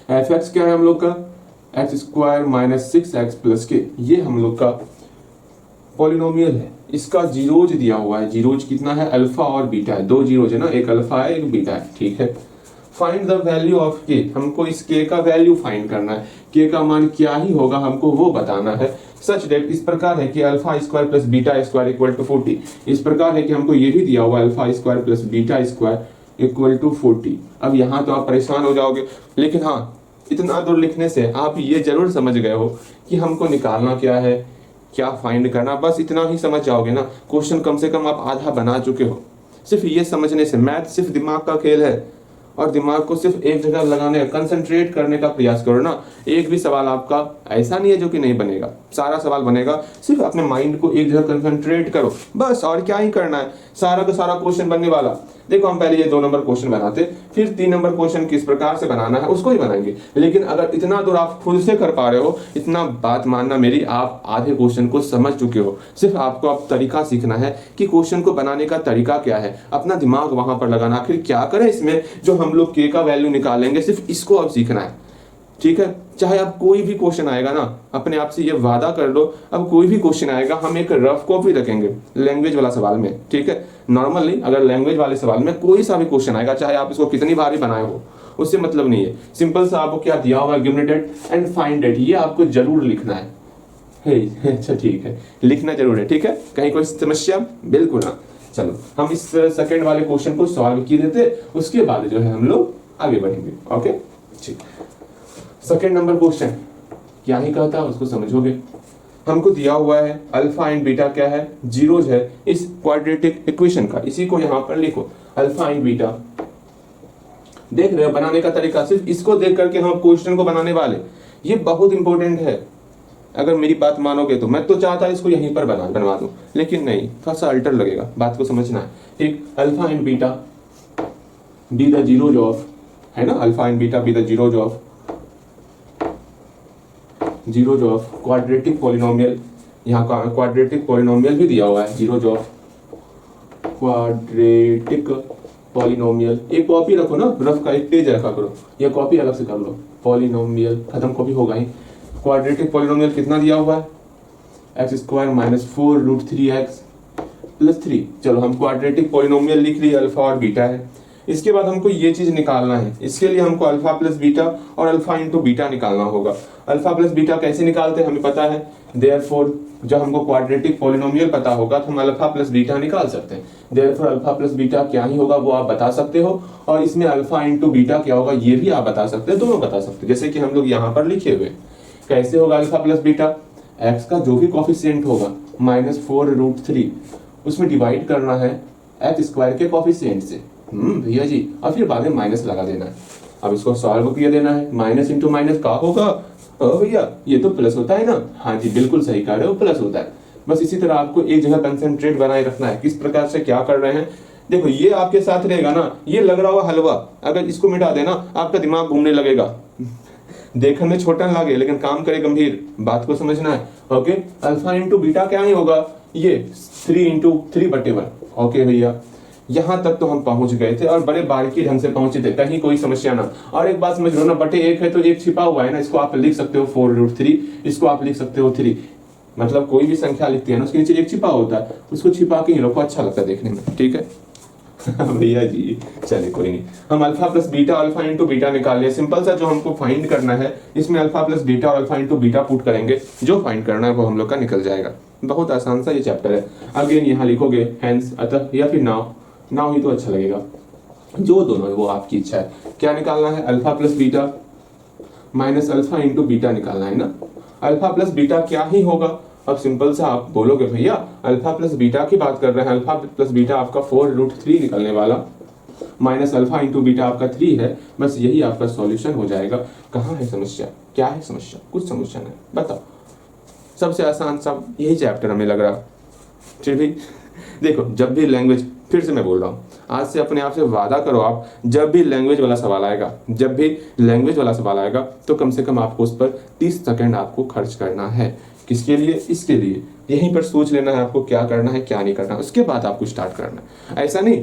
एफ एक्स क्या है हम लोग का, x² - 6x + k, ये हम लोग का पॉलिनोमियल है। इसका जीरोज दिया हुआ है, जीरोज कितना है, अल्फा और बीटा है, 2 जीरोज है ना, एक अल्फा है एक बीटा है, ठीक है। Find the value of k, हमको इस k का वैल्यू फाइंड करना है, k का मान क्या ही होगा हमको वो बताना है। सच डेट इस प्रकार है कि α² + β² = 40, इस प्रकार है कि हमको ये भी दिया हुआ α² + β² = 40। अब यहाँ तो आप परेशान हो जाओगे, लेकिन हाँ इतना दूर लिखने से आप ये जरूर समझ गए हो कि हमको निकालना क्या है, क्या फाइंड करना, बस इतना ही समझ जाओगे ना, क्वेश्चन कम से कम आप आधा बना चुके हो। सिर्फ ये समझने से, मैथ सिर्फ दिमाग का खेल है, और दिमाग को सिर्फ एक जगह लगाने, कंसंट्रेट करने का प्रयास करो ना। एक भी सवाल आपका ऐसा नहीं है जो कि नहीं बनेगा, सारा सवाल बनेगा, सिर्फ अपने माइंड को एक जगह कंसंट्रेट करो बस, और क्या ही करना है, सारा का सारा क्वेश्चन बनने वाला। देखो हम पहले ये 2 नंबर क्वेश्चन बनाते, फिर 3 नंबर क्वेश्चन किस प्रकार से बनाना है उसको ही बनाएंगे। लेकिन अगर इतना दूर आप खुद से कर पा रहे हो, इतना बात मानना मेरी, आप आधे क्वेश्चन को समझ चुके हो। सिर्फ आपको अब तरीका सीखना है कि क्वेश्चन को बनाने का तरीका क्या है, अपना दिमाग वहां पर लगाना। आखिर क्या करें इसमें, जो हम लोग के का वैल्यू निकालेंगे, सिर्फ इसको अब सीखना है, ठीक है। चाहे अब कोई भी क्वेश्चन आएगा ना, अपने आप से ये वादा कर लो, अब कोई भी क्वेश्चन आएगा हम एक रफ कॉपी रखेंगे लैंग्वेज वाला सवाल में, ठीक है। नॉर्मली अगर लैंग्वेज वाले सवाल में कोई सा भी क्वेश्चन आएगा, चाहे आप इसको कितनी भारी बनाए हो, उससे मतलब नहीं है। सिंपल सा आपको क्या दिया हुआ है, given that and find that, ये आपको जरूर लिखना है। अच्छा ठीक है, लिखना जरूर है, ठीक है। कहीं कोई समस्या, बिल्कुल ना। चलो हम इस सेकंड वाले क्वेश्चन को सॉल्व किए देते, उसके बाद जो है हम लोग आगे बढ़ेंगे। ओके ठीक, सेकंड नंबर क्वेश्चन क्या ही कहता है उसको समझोगे। हमको दिया हुआ है अल्फा एंड बीटा क्या है, जीरोज है इस क्वाड्रेटिक इक्वेशन का, इसी को यहां पर लिखो अल्फा एंड बीटा। देख रहे हो बनाने का तरीका, सिर्फ इसको देख करके हम क्वेश्चन को बनाने वाले, ये बहुत इंपॉर्टेंट है। अगर मेरी बात मानोगे तो मैं तो चाहता इसको यहीं पर बनवा दूं, लेकिन नहीं, थोड़ा सा अल्टर लगेगा, बात को समझना है। ठीक, alpha and beta be the zeros of, है ना, alpha and beta be the zeros of quadratic polynomial. यहाँ का क्वाड्रेटिक पॉलिनोमियल भी दिया हुआ है, जीरोज ऑफ क्वाड्रेटिक पॉलिनोमियल। एक कॉपी रखो ना, रफ का एक पेज रखा करो, ये कॉपी अलग से कर लो। पॉलिनोमियल खत्म, कॉपी होगा ही। क्वाड्रेटिक पॉलिनोमियल कितना दिया हुआ है, x² - 4√3x प्लस 3। चलो हम क्वाड्रेटिक पॉलिनोमियल लिख लिए, अल्फा और बीटा है। इसके बाद हमको ये चीज निकालना है, इसके लिए हमको अल्फा प्लस बीटा और अल्फा इंटू बीटा निकालना होगा। अल्फा प्लस बीटा कैसे निकालते हैं हमें पता है, देयरफॉर जब हमको क्वाड्रेटिक पॉलिनोमियल पता होगा तो हम अल्फा प्लस बीटा निकाल सकते हैं। देयरफॉर अल्फा प्लस बीटा क्या ही होगा वो आप बता सकते हो, और इसमें अल्फा इंटू बीटा क्या होगा ये भी आप बता सकते हो, दोनों बता सकते हो। जैसे कि हम लोग यहाँ पर लिखे हुए, कैसे होगा अल्फा प्लस बीटा, एक्स का जो भी कॉफिशिएंट होगा -4√3 उसमें डिवाइड करना है एक्स स्क्वायर के कॉफिशिएंट से, भैया जी, और फिर बाद में माइनस लगा देना है। अब इसको सॉल्व किया देना है, माइनस इंटू माइनस क्या होगा, भैया ये तो प्लस होता है ना, हाँ जी बिल्कुल सही कह रहे हो, प्लस होता है। बस इसी तरह आपको एक जगह कंसेंट्रेट बनाए रखना है, किस प्रकार से क्या कर रहे हैं। देखो ये आपके साथ रहेगा ना, ये लग रहा हुआ हलवा, अगर इसको मिटा देना आपका दिमाग घूमने लगेगा, देखने में छोटा लगे लेकिन काम करे गंभीर, बात को समझना है। ओके, अल्फा इंटू बीटा क्या ही होगा, ये 3 इंटू 3/1। ओके भैया, यहां तक तो हम पहुंच गए थे और बड़े बारीकी ढंग से पहुंचे थे, कहीं कोई समस्या ना। और एक बात समझ लो ना, बटे 1 है तो एक छिपा हुआ है ना, इसको आप लिख सकते हो 4√3, इसको आप लिख सकते हो 3। मतलब कोई भी संख्या लिखती है ना उसके नीचे एक छिपा होता है, उसको छिपा के इन लोग को अच्छा लगता है देखने में, ठीक है भैया जी चलिए कोई नहीं। हम alpha plus beta alpha into beta निकाल लिया, सिंपल सा जो हमको फाइंड करना है, इसमें अल्फा प्लस बीटा और अल्फा इंटू बीटा पुट करेंगे, जो फाइंड करना है वो हम लोग का निकल जाएगा। बहुत आसान सा ये चैप्टर है। अगेन यहाँ लिखोगे हैंस, अतः, या फिर नाउ ही तो अच्छा लगेगा, जो दोनों है वो आपकी इच्छा है। क्या निकालना है, alpha plus beta minus alpha into beta निकालना है ना। अल्फा प्लस बीटा क्या ही होगा, अब सिंपल सा आप बोलोगे भैया अल्फा प्लस बीटा की बात कर रहे हैं, अल्फा प्लस बीटा आपका 4√3 निकलने वाला, माइनस अल्फा इंटू बीटा आपका 3 है, बस यही आपका सॉल्यूशन हो जाएगा। कहाँ है समस्या, क्या है समस्या, कुछ समस्या नहीं, बताओ। सबसे आसान सब यही चैप्टर हमें लग रहा। फिर भी देखो, जब भी लैंग्वेज, फिर से मैं बोल रहा हूँ, आज से अपने आप से वादा करो, आप जब भी लैंग्वेज वाला सवाल आएगा, जब भी लैंग्वेज वाला सवाल आएगा तो कम से कम आपको उस पर 30 सेकंड आपको खर्च करना है। किसके लिए, इसके लिए, यहीं पर सोच लेना है आपको क्या करना है क्या नहीं करना, उसके बाद आपको स्टार्ट करना है। ऐसा नहीं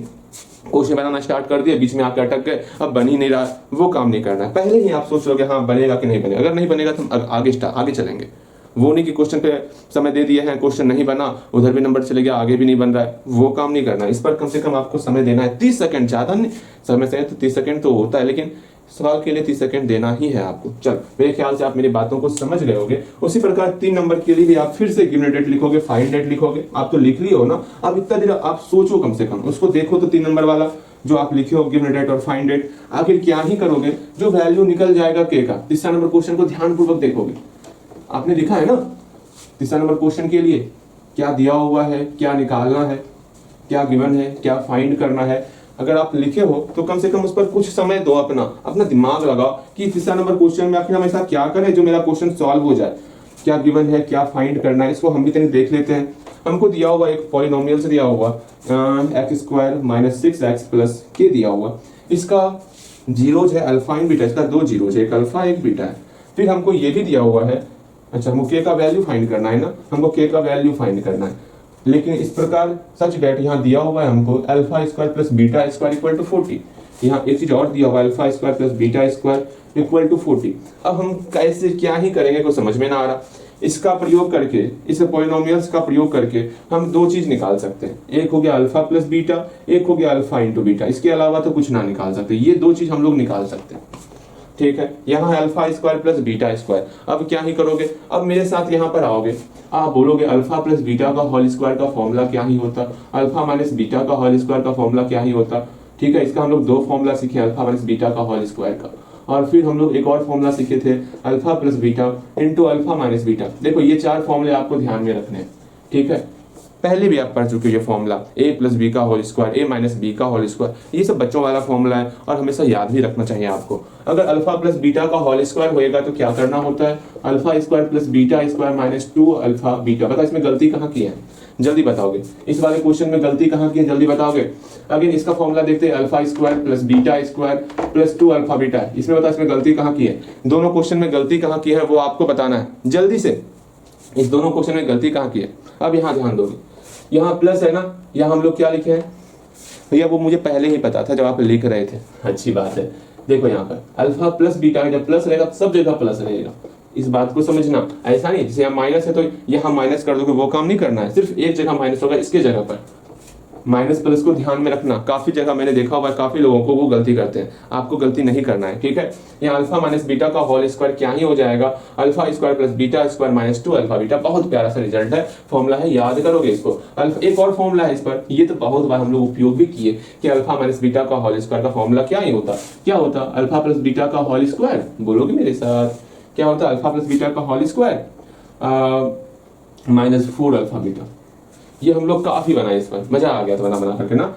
क्वेश्चन बनाना स्टार्ट कर दिया, बीच में आके अटक गए, अब बन ही नहीं रहा, वो काम नहीं करना है। पहले ही आप सोच लोगे हाँ बनेगा कि नहीं बनेगा, अगर नहीं बनेगा तो हम आगे चलेंगे। वो नहीं कि क्वेश्चन पे समय दे दिए हैं, क्वेश्चन नहीं बना, उधर भी नंबर चले गया, आगे भी नहीं बन रहा है, वो काम नहीं करना। इस पर कम से कम आपको समय देना है 30 सेकंड, ज्यादा नहीं समय से तो 30 सेकंड तो होता है, लेकिन सवाल के लिए 30 सेकंड देना ही है आपको। चल, मेरे ख्याल से आप मेरी बातों को समझ गए होंगे। उसी प्रकार 3 नंबर के लिए भी आप फिर से गिवन डेट लिखोगे, फाइंड डेट लिखोगे, आप तो लिख लिए हो ना, अब इतना देर आप सोचो, कम से कम उसको देखो तो 3 नंबर वाला जो आप लिखे हो गिवन डेट और फाइंड डेट, आखिर क्या ही करोगे, जो वैल्यू निकल जाएगा के का। तीसरा नंबर क्वेश्चन को ध्यानपूर्वक देखोगे, आपने लिखा है ना तीसरा नंबर क्वेश्चन के लिए क्या दिया हुआ है, क्या निकालना है, क्या गिवन है, क्या फाइंड करना है। अगर आप लिखे हो तो कम से कम उस पर कुछ समय दो, अपना दिमाग लगाओ कि तीसरा नंबर क्वेश्चन में आखिर हम ऐसा क्या करें जो मेरा क्वेश्चन सॉल्व हो जाए, क्या गिवन है, क्या फाइंड करना है, इसको हम भी तनिक देख लेते हैं। हमको दिया हुआ एक पॉलिनोमियल से दिया हुआ x² - 6x प्लस के दिया हुआ, इसका जीरोज है अल्फा इन बीटा, इसका 2 जीरोज है, एक अल्फा एक बीटा है। फिर हमको ये भी दिया हुआ है, अच्छा हमको के का वैल्यू फाइंड करना है ना, हमको के का वैल्यू फाइंड करना है, लेकिन इस प्रकार सच डेट यहाँ दिया हुआ है हमको alpha square plus beta square equal to 40। यहाँ एक चीज और दिया हुआ है alpha square plus beta square equal to 40। अब हम कैसे क्या ही करेंगे कुछ समझ में ना आ रहा। इसका प्रयोग करके, इस पॉलिनोमियल्स का प्रयोग करके हम 2 चीज निकाल सकते हैं, एक हो गया अल्फा प्लस बीटा, एक हो गया अल्फा इंटू बीटा। इसके अलावा तो कुछ ना निकाल सकते, ये 2 चीज हम लोग निकाल सकते हैं, ठीक है। यहाँ है alpha square plus beta square. अब क्या ही करोगे, अब मेरे साथ यहाँ पर आओगे, आप बोलोगे अल्फा प्लस बीटा का होल स्क्वायर का फॉर्मूला क्या ही होता, अल्फा माइनस बीटा का होल स्क्वायर का फॉर्मूला क्या ही होता, ठीक है। इसका हम लोग 2 फॉर्मूला सीखे, अल्फा माइनस बीटा का होल स्क्वायर का, और फिर हम लोग एक और फॉर्मूला सीखे थे alpha plus beta into alpha minus beta. देखो ये 4 फॉर्मूले आपको ध्यान में रखने हैं, ठीक है। पहले भी आप पढ़ चुके ये फॉर्मूला, a प्लस बी का whole square, a minus b का होल स्क्वायर, ये सब बच्चों वाला फॉर्मूला है और हमेशा याद भी रखना चाहिए आपको। अगर अल्फा प्लस बीटा का होल स्क्वायर होएगा तो क्या करना होता है, alpha square plus beta square minus 2 alpha beta. बता इसमें गलती कहाँ की है, जल्दी बताओगे, इस वाले क्वेश्चन में गलती कहाँ की है, जल्दी बताओगे। अगेन इसका फॉर्मूला देखते हैं, alpha square plus beta square plus 2 alpha beta. इसमें बता इसमें गलती कहाँ की है, दोनों क्वेश्चन में गलती कहाँ की है वो आपको बताना है जल्दी से। इस दोनों क्वेश्चन में गलती कहाँ की है, अब यहाँ ध्यान दोगे, यहाँ प्लस है ना, यहाँ हम लोग क्या लिखे हैं भैया, वो मुझे पहले ही पता था जब आप लिख रहे थे, अच्छी बात है। देखो यहाँ पर अल्फा प्लस बीटा, जब प्लस रहेगा सब जगह प्लस रहेगा, इस बात को समझना। ऐसा नहीं जैसे यहाँ माइनस है तो यहाँ माइनस कर दोगे, वो काम नहीं करना है, सिर्फ एक जगह माइनस होगा, इसके जगह पर माइनस प्लस को ध्यान में रखना, काफी जगह मैंने देखा हुआ है काफी लोगों को वो गलती करते हैं, आपको गलती नहीं करना है, ठीक है। यहाँ अल्फा माइनस बीटा का होल स्क्वायर क्या ही हो जाएगा, alpha square plus beta square minus 2 alpha beta. बहुत प्यारा सा रिजल्ट है, फॉर्मूला है, याद करोगे इसको। एक और फॉर्मूला है इस पर, ये तो बहुत बार हम लोग उपयोग भी किए कि अल्फा माइनस बीटा का होल स्क्वायर का फॉर्मूला क्या ही होता, क्या होता, अल्फा प्लस बीटा का होल स्क्वायर, बोलोगे मेरे साथ, क्या होता, अल्फा प्लस बीटा का whole square minus 4 alpha beta. ये हम लोग काफी बनाए, इस पर मजा आ गया था बना बना करके ना,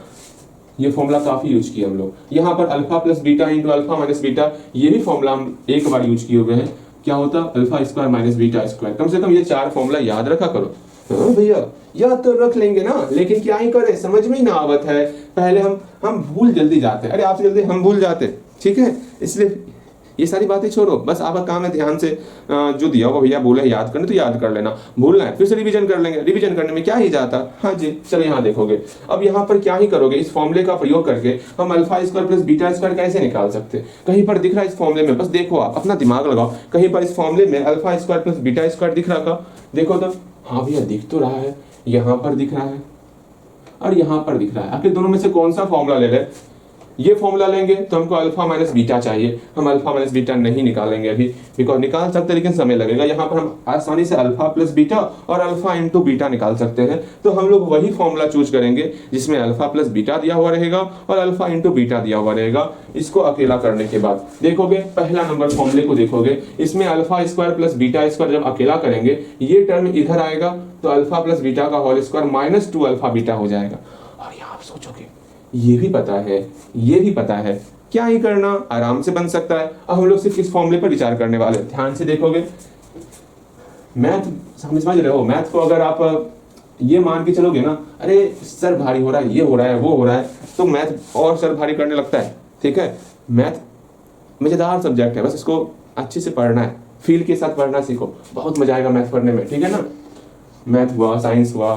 ये फॉर्मूला काफी यूज किया हम लोग। यहाँ पर alpha plus beta into alpha minus beta, ये भी फॉर्मूला हम एक बार यूज किए हुए हैं, क्या होता, alpha square minus beta square. कम से कम ये 4 फॉर्मूला याद रखा करो। हाँ भैया याद तो रख लेंगे ना, लेकिन क्या ही करे, समझ में ही ना आवत है। पहले हम भूल जल्दी जाते हैं, अरे आपसे जल्दी हम भूल जाते, ठीक है। इसलिए ये सारी बातें छोड़ो, बस आपका काम है ध्यान से जो दिया होगा भैया बोले याद करने तो याद कर लेना, भूलना है फिर से रिवीजन कर लेंगे, रिवीजन करने में क्या ही जाता। हाँ जी चलो यहाँ देखोगे, अब यहाँ पर क्या ही करोगे, इस फॉर्मूले का प्रयोग करके हम alpha square plus beta square कैसे निकाल सकते, कहीं पर दिख रहा है इस फॉर्मूले में, बस देखो आप अपना दिमाग लगाओ, कहीं पर इस फॉर्मूले में alpha square plus beta square दिख रहा का, देखो तो, हाँ भैया दिख तो रहा है, यहाँ पर दिख रहा है और यहाँ पर दिख रहा है। आखिर दोनों में से कौन सा फॉर्मूला ले लें, ये फॉर्मूला लेंगे तो हमको अल्फा माइनस बीटा चाहिए, हम अल्फा माइनस बीटा नहीं निकालेंगे अभी, बिकॉज निकाल सकते लेकिन समय लगेगा। यहाँ पर हम आसानी से अल्फा प्लस बीटा और अल्फा इंटू बीटा निकाल सकते हैं, तो हम लोग वही फॉर्मूला चूज करेंगे जिसमें अल्फा प्लस बीटा दिया हुआ रहेगा और अल्फा इंटू बीटा दिया हुआ रहेगा। इसको अकेला करने के बाद देखोगे, पहला नंबर फॉर्मूले को देखोगे, इसमें alpha square plus beta square जब अकेला करेंगे, ये टर्म इधर आएगा तो अल्फा प्लस बीटा का whole square minus 2 alpha beta हो जाएगा। और यहाँ आप सोचोगे ये भी पता है, ये भी पता है, क्या ही करना, आराम से बन सकता है। अब हम लोग सिर्फ इस फॉर्मूले पर विचार करने वाले, ध्यान से देखोगे, मैथ समझ रहे हो, मैथ को अगर आप ये मान के चलोगे ना, अरे सर भारी हो रहा है, ये हो रहा है, वो हो रहा है, तो मैथ और सर भारी करने लगता है, ठीक है। मैथ मजेदार सब्जेक्ट है, बस इसको अच्छे से पढ़ना है, फील के साथ पढ़ना सीखो, बहुत मजा आएगा मैथ पढ़ने में, ठीक है ना। मैथ हुआ, साइंस हुआ,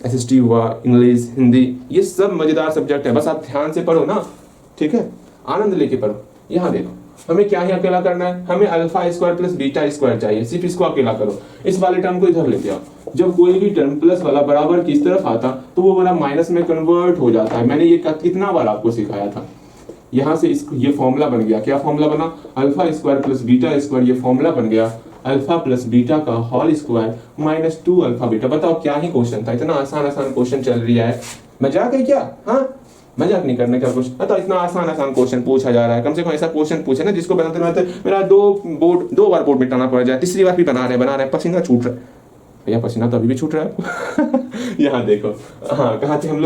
एसएसटी हुआ, इंग्लिश, हिंदी, ये सब मजेदार सब्जेक्ट है, बस आप ध्यान से पढ़ो ना, ठीक है, आनंद लेके पढ़ो। यहाँ देखो हमें क्या ही अकेला करना है, हमें alpha square plus beta square चाहिए, सिर्फ इसको अकेला करो। इस वाले टर्म को इधर लेके आओ, जब कोई भी टर्म प्लस वाला बराबर किस तरफ आता तो वो वाला माइनस में कन्वर्ट हो जाता है। मैंने ये कितना बार आपको सिखाया था। यहाँ से ये फॉर्मूला बन गया, क्या फॉर्मूला बना, alpha square plus beta square, ये फॉर्मूला बन गया अल्फा प्लस बीटा का whole square minus 2 alpha beta. बताओ क्या ही क्वेश्चन था, इतना आसान आसान क्वेश्चन चल रही है, मजाक है क्या, हाँ मजाक नहीं करने का कुछ, तो इतना आसान आसान क्वेश्चन पूछा जा रहा है। कम से कम ऐसा क्वेश्चन पूछे ना जिसको बनाते बनाते मेरा दो बार बोर्ड मिटाना पड़ जाए, तीसरी बार भी बना रहे पसीना छूट रहा है। भैया पसीना तो अभी भी छूट रहा है यहाँ देखो, हाँ कहाँ थे हम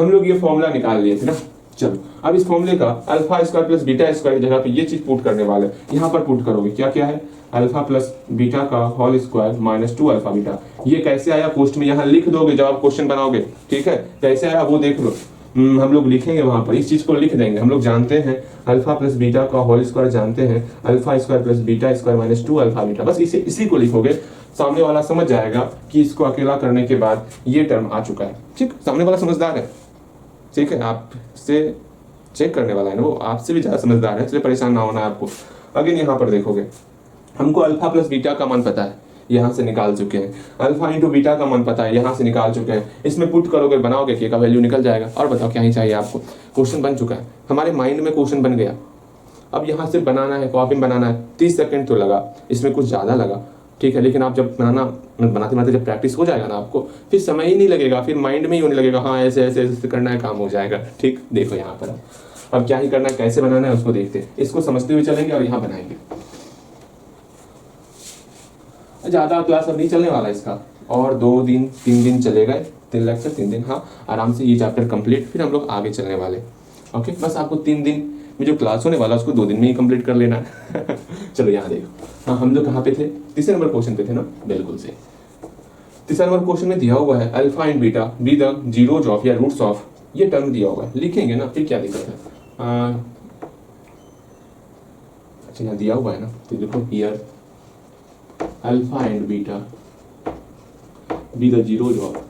लोग ये फॉर्मूला निकाल लिए थे ना। चलो अब इस फॉर्मूले का alpha square plus beta square की जगह पे ये चीज पुट करने वाले, यहाँ पर पुट करोगे, क्या क्या है, अल्फा प्लस बीटा का whole square minus 2 alpha beta. ये कैसे आया पोस्ट में यहाँ लिख दोगे जब आप क्वेश्चन बनाओगे, ठीक है, कैसे आया वो देख लो। हम लोग लिखेंगे वहां पर, इस चीज को लिख देंगे, हम लोग जानते हैं अल्फा प्लस बीटा का होल स्क्वायर जानते हैं, alpha square plus beta square minus 2 alpha beta, बस इसी को लिखोगे, सामने वाला समझ जाएगा कि इसको अकेला करने के बाद ये टर्म आ चुका है, ठीक, सामने वाला समझदार है, ठीक है, आपसे चेक करने वाला है ना वो, आपसे भी ज्यादा समझदार है, इसलिए परेशान ना होना है आपको। अगेन यहाँ पर देखोगे, हमको अल्फा प्लस बीटा का मान पता है, यहाँ से निकाल चुके हैं, अल्फा इंटू बीटा का मान पता है, यहाँ से निकाल चुके हैं, इसमें पुट करोगे बनाओगे के का वैल्यू निकल जाएगा। और बताओ क्या ही चाहिए आपको, क्वेश्चन बन चुका है, हमारे माइंड में क्वेश्चन बन गया। अब यहाँ से बनाना है, कॉपी में बनाना है, 30 सेकंड तो लगा, इसमें कुछ ज्यादा लगा, ठीक है, लेकिन आप जब बनाते बनाते जब प्रैक्टिस हो जाएगा ना आपको, फिर समय ही नहीं लगेगा, फिर माइंड में ही होने लगेगा, हाँ ऐसे ऐसे ऐसे करना है, काम हो जाएगा, ठीक। देखो यहाँ पर अब क्या ही करना है, कैसे बनाना है उसको देखते हैं, इसको समझते हुए चलेंगे और यहाँ बनाएंगे। ज्यादा क्लास अब नहीं चलने वाला इसका, और 3 दिन चलेगा, 3 लेक्चर 3 दिन, हाँ आराम से ये चैप्टर कंप्लीट, फिर हम लोग आगे चलने वाले। ओके, बस आपको 3 दिन में जो क्लास होने वाला उसको 2 दिन में ही कंप्लीट कर लेना है चलो यहाँ देखो, हाँ हम लोग कहाँ पे थे, तीसरे नंबर क्वेश्चन पे थे ना, बिल्कुल से। तीसरा नंबर क्वेश्चन में दिया हुआ है alpha and beta be the zeros of या रूट्स ऑफ, ये टर्म दिया हुआ है, लिखेंगे ना, फिर क्या दिक्कत है। अच्छा यहाँ दिया हुआ है ना, तो देखो here alpha and beta be the zeros of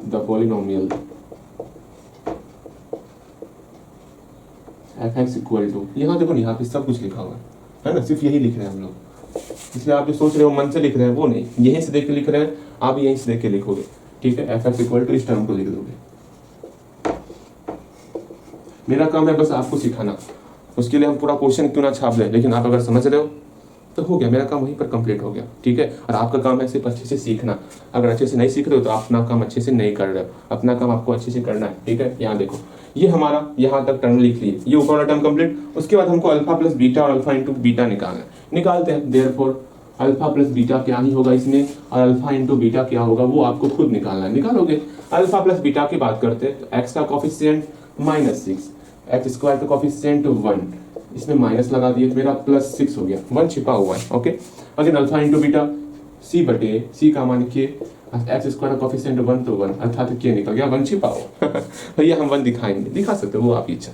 the polynomial f x equal to, यहाँ देखो यहाँ पे सब कुछ लिखा हुआ है ना, सिर्फ यही लिख रहे हैं हम लोग, इसलिए आप जो सोच रहे हो मन से लिख रहे हैं वो नहीं, यहीं से देख के लिख रहे हैं, आप यहीं से देख के लिखोगे, ठीक है। एफ एक्स इक्वल टू इस टर्म को लिख दोगे। मेरा काम है बस आपको सिखाना, उसके लिए हम पूरा क्वेश्चन क्यों ना छाप दें, लेकिन आप अगर समझ रहे हो तो हो गया, मेरा काम वहीं पर कंप्लीट हो गया, ठीक है। और आपका काम है सिर्फ अच्छे से सीखना, अगर अच्छे से नहीं सीख रहे हो तो अपना काम अच्छे से नहीं कर रहे हो, अपना काम आपको अच्छे से करना है, ठीक है। यहाँ देखो, ये हमारा यहाँ तक टर्म लिख लिए, ये ऊपर वाला टर्म कंप्लीट, उसके बाद हमको अल्फा प्लस बीटा और अल्फा इंटू बीटा निकालना है, निकालते हैं। देयरफॉर अल्फा प्लस बीटा क्या ही होगा इसमें, और अल्फा इंटू बीटा क्या होगा वो आपको खुद निकालना है, निकालोगे। अल्फा प्लस बीटा की बात करते हैं तो एक्स का कोफिशिएंट -6, एक्स स्क्वायर का कोफिशिएंट 1, इसमें माइनस लगा दिए तो मेरा +6 हो गया, 1 छिपा हुआ है, okay. Again alpha into beta, c का मान के एक्स स्क्वायर का कोफिशिएंट 1 तो 1, अर्थात क्या निकल गया 1 छिपा हुआ भैया हम 1 दिखाएंगे, दिखा सकते हो वो आपकी इच्छा,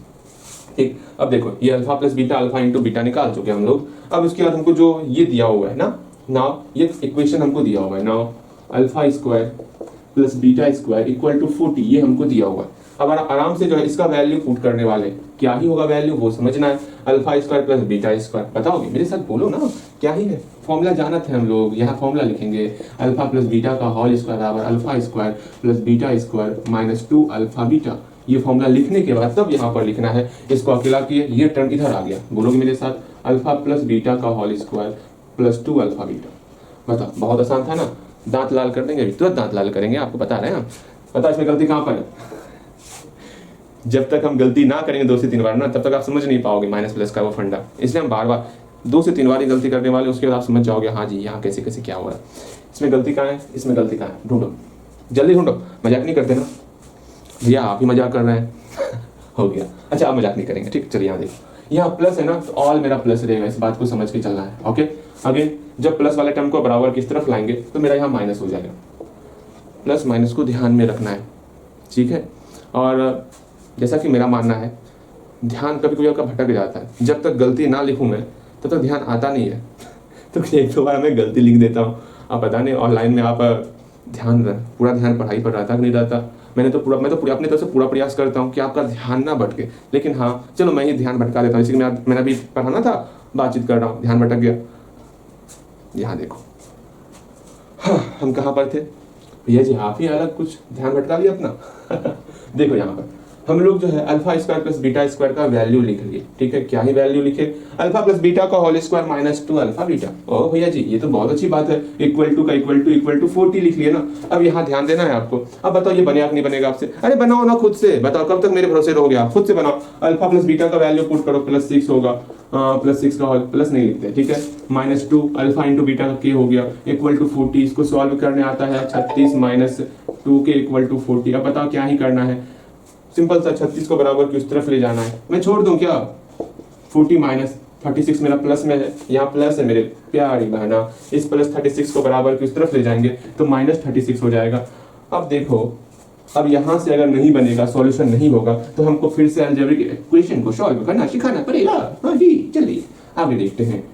ठीक। अब देखो ये alpha plus beta, alpha into beta निकाल चुके हम लोग। अब उसके बाद हमको जो ये दिया हुआ है ना, नाउ ये इक्वेशन हमको दिया हुआ है, now alpha square plus beta square equal to 40, ये हमको दिया हुआ है। अब आराम से जो है इसका वैल्यू पुट करने वाले, क्या ही होगा वैल्यू वो समझना है। Alpha square plus beta square, बताओगे मेरे साथ, बोलो ना क्या ही है, फॉर्मूला जाना था हम लोग, यहाँ फॉर्मूला लिखेंगे, अल्फा प्लस बीटा का होल स्क्वायर बराबर alpha square plus beta square -2 alpha beta. ये फॉर्मूला लिखने के बाद तब यहाँ पर लिखना है, इसको अकेला किए, ये टर्म इधर आ गया, बोलोगे मेरे साथ, अल्फा प्लस बीटा का होल स्क्वायर +2 अल्फा बीटा। बताओ बहुत आसान था ना, दांत लाल कर देंगे, तुरंत दांत लाल करेंगे, आपको बता रहे हैं हम। पता इसमें गलती कहाँ पर है, जब तक हम गलती ना करेंगे 2 से 3 बार ना, तब तक आप समझ नहीं पाओगे माइनस प्लस का वो फंडा, इसलिए हम बार बार 2 से 3 बार ही गलती करने वाले, उसके बाद आप समझ जाओगे हाँ जी यहाँ कैसे कैसे क्या हो रहा है, इसमें गलती कहाँ है, इसमें गलती कहाँ है, ढूंढो जल्दी ढूंढो, मजाक नहीं करते ना भैया, आप ही मजाक कर रहे हैं हो गया, अच्छा आप मजाक नहीं करेंगे, ठीक। चलिए यहाँ देखो, यहाँ प्लस है ना तो ऑल मेरा प्लस रहेगा, इस बात को समझ के चलना है, ओके। अगेन जब प्लस वाले टर्म को बराबर किस तरफ लाएंगे तो मेरा यहाँ माइनस हो जाएगा, प्लस माइनस को ध्यान में रखना है, ठीक है। और जैसा कि मेरा मानना है, ध्यान कभी कभी आपका भटक जाता है, जब तक गलती ना लिखूं मैं तब तक ध्यान आता नहीं है तो 1-2 बार मैं गलती लिख देता हूँ, आप पता नहीं ऑनलाइन में आप पूरा ध्यान पढ़ाई पर रहता कि नहीं रहता। मैं तो पूरा अपनी तरफ से पूरा प्रयास करता हूँ कि आपका ध्यान ना भटके, लेकिन हाँ चलो मैं ही ध्यान भटका देता हूँ, इसलिए मैंने भी पढ़ाना था, बातचीत कर रहा हूँ, ध्यान भटक गया। यहाँ देखो, हाँ हम कहाँ पर थे भैया जी, आप ही अलग कुछ ध्यान भटका लिया अपना देखो यहाँ पर हम लोग जो है alpha square plus beta square का वैल्यू लिख लिए, ठीक है। क्या ही वैल्यू लिखे, अल्फा प्लस बीटा का होल स्क्वायर -2 अल्फा बीटा। ओ भैया जी ये तो बहुत अच्छी बात है, इक्वल टू 40 लिख लिए ना। अब यहाँ ध्यान देना है आपको, अब बताओ ये बनेगा कि नहीं बनेगा आपसे, अरे बनाओ ना खुद से, बताओ कब तक मेरे भरोसे रहोगे आप, खुद से बनाओ। अल्फा प्लस बीटा का वैल्यू पुट करो, +6 होगा, +6 का होल, प्लस नहीं लिखते, ठीक है। -2 अल्फा इंटू बीटा का के हो गया इक्वल टू 40, इसको सॉल्व करने आता है 36 - 2 के इक्वल टू 40। अब बताओ क्या ही करना है, सिंपल सा 36 को बराबर की उस तरफ ले जाना है, मैं छोड़ दूं क्या, 40 - 36 मेरा प्लस में है, यहाँ प्लस है मेरे प्यारी बहना, इस +36 को बराबर की उस तरफ ले जाएंगे तो -36 हो जाएगा। अब देखो, अब यहाँ से अगर नहीं बनेगा, सॉल्यूशन नहीं होगा तो हमको फिर से अलजेब्रिक इक्वेशन को सॉल्व करना सिखाना पड़ेगा। हाँ जी चलिए आगे देखते हैं,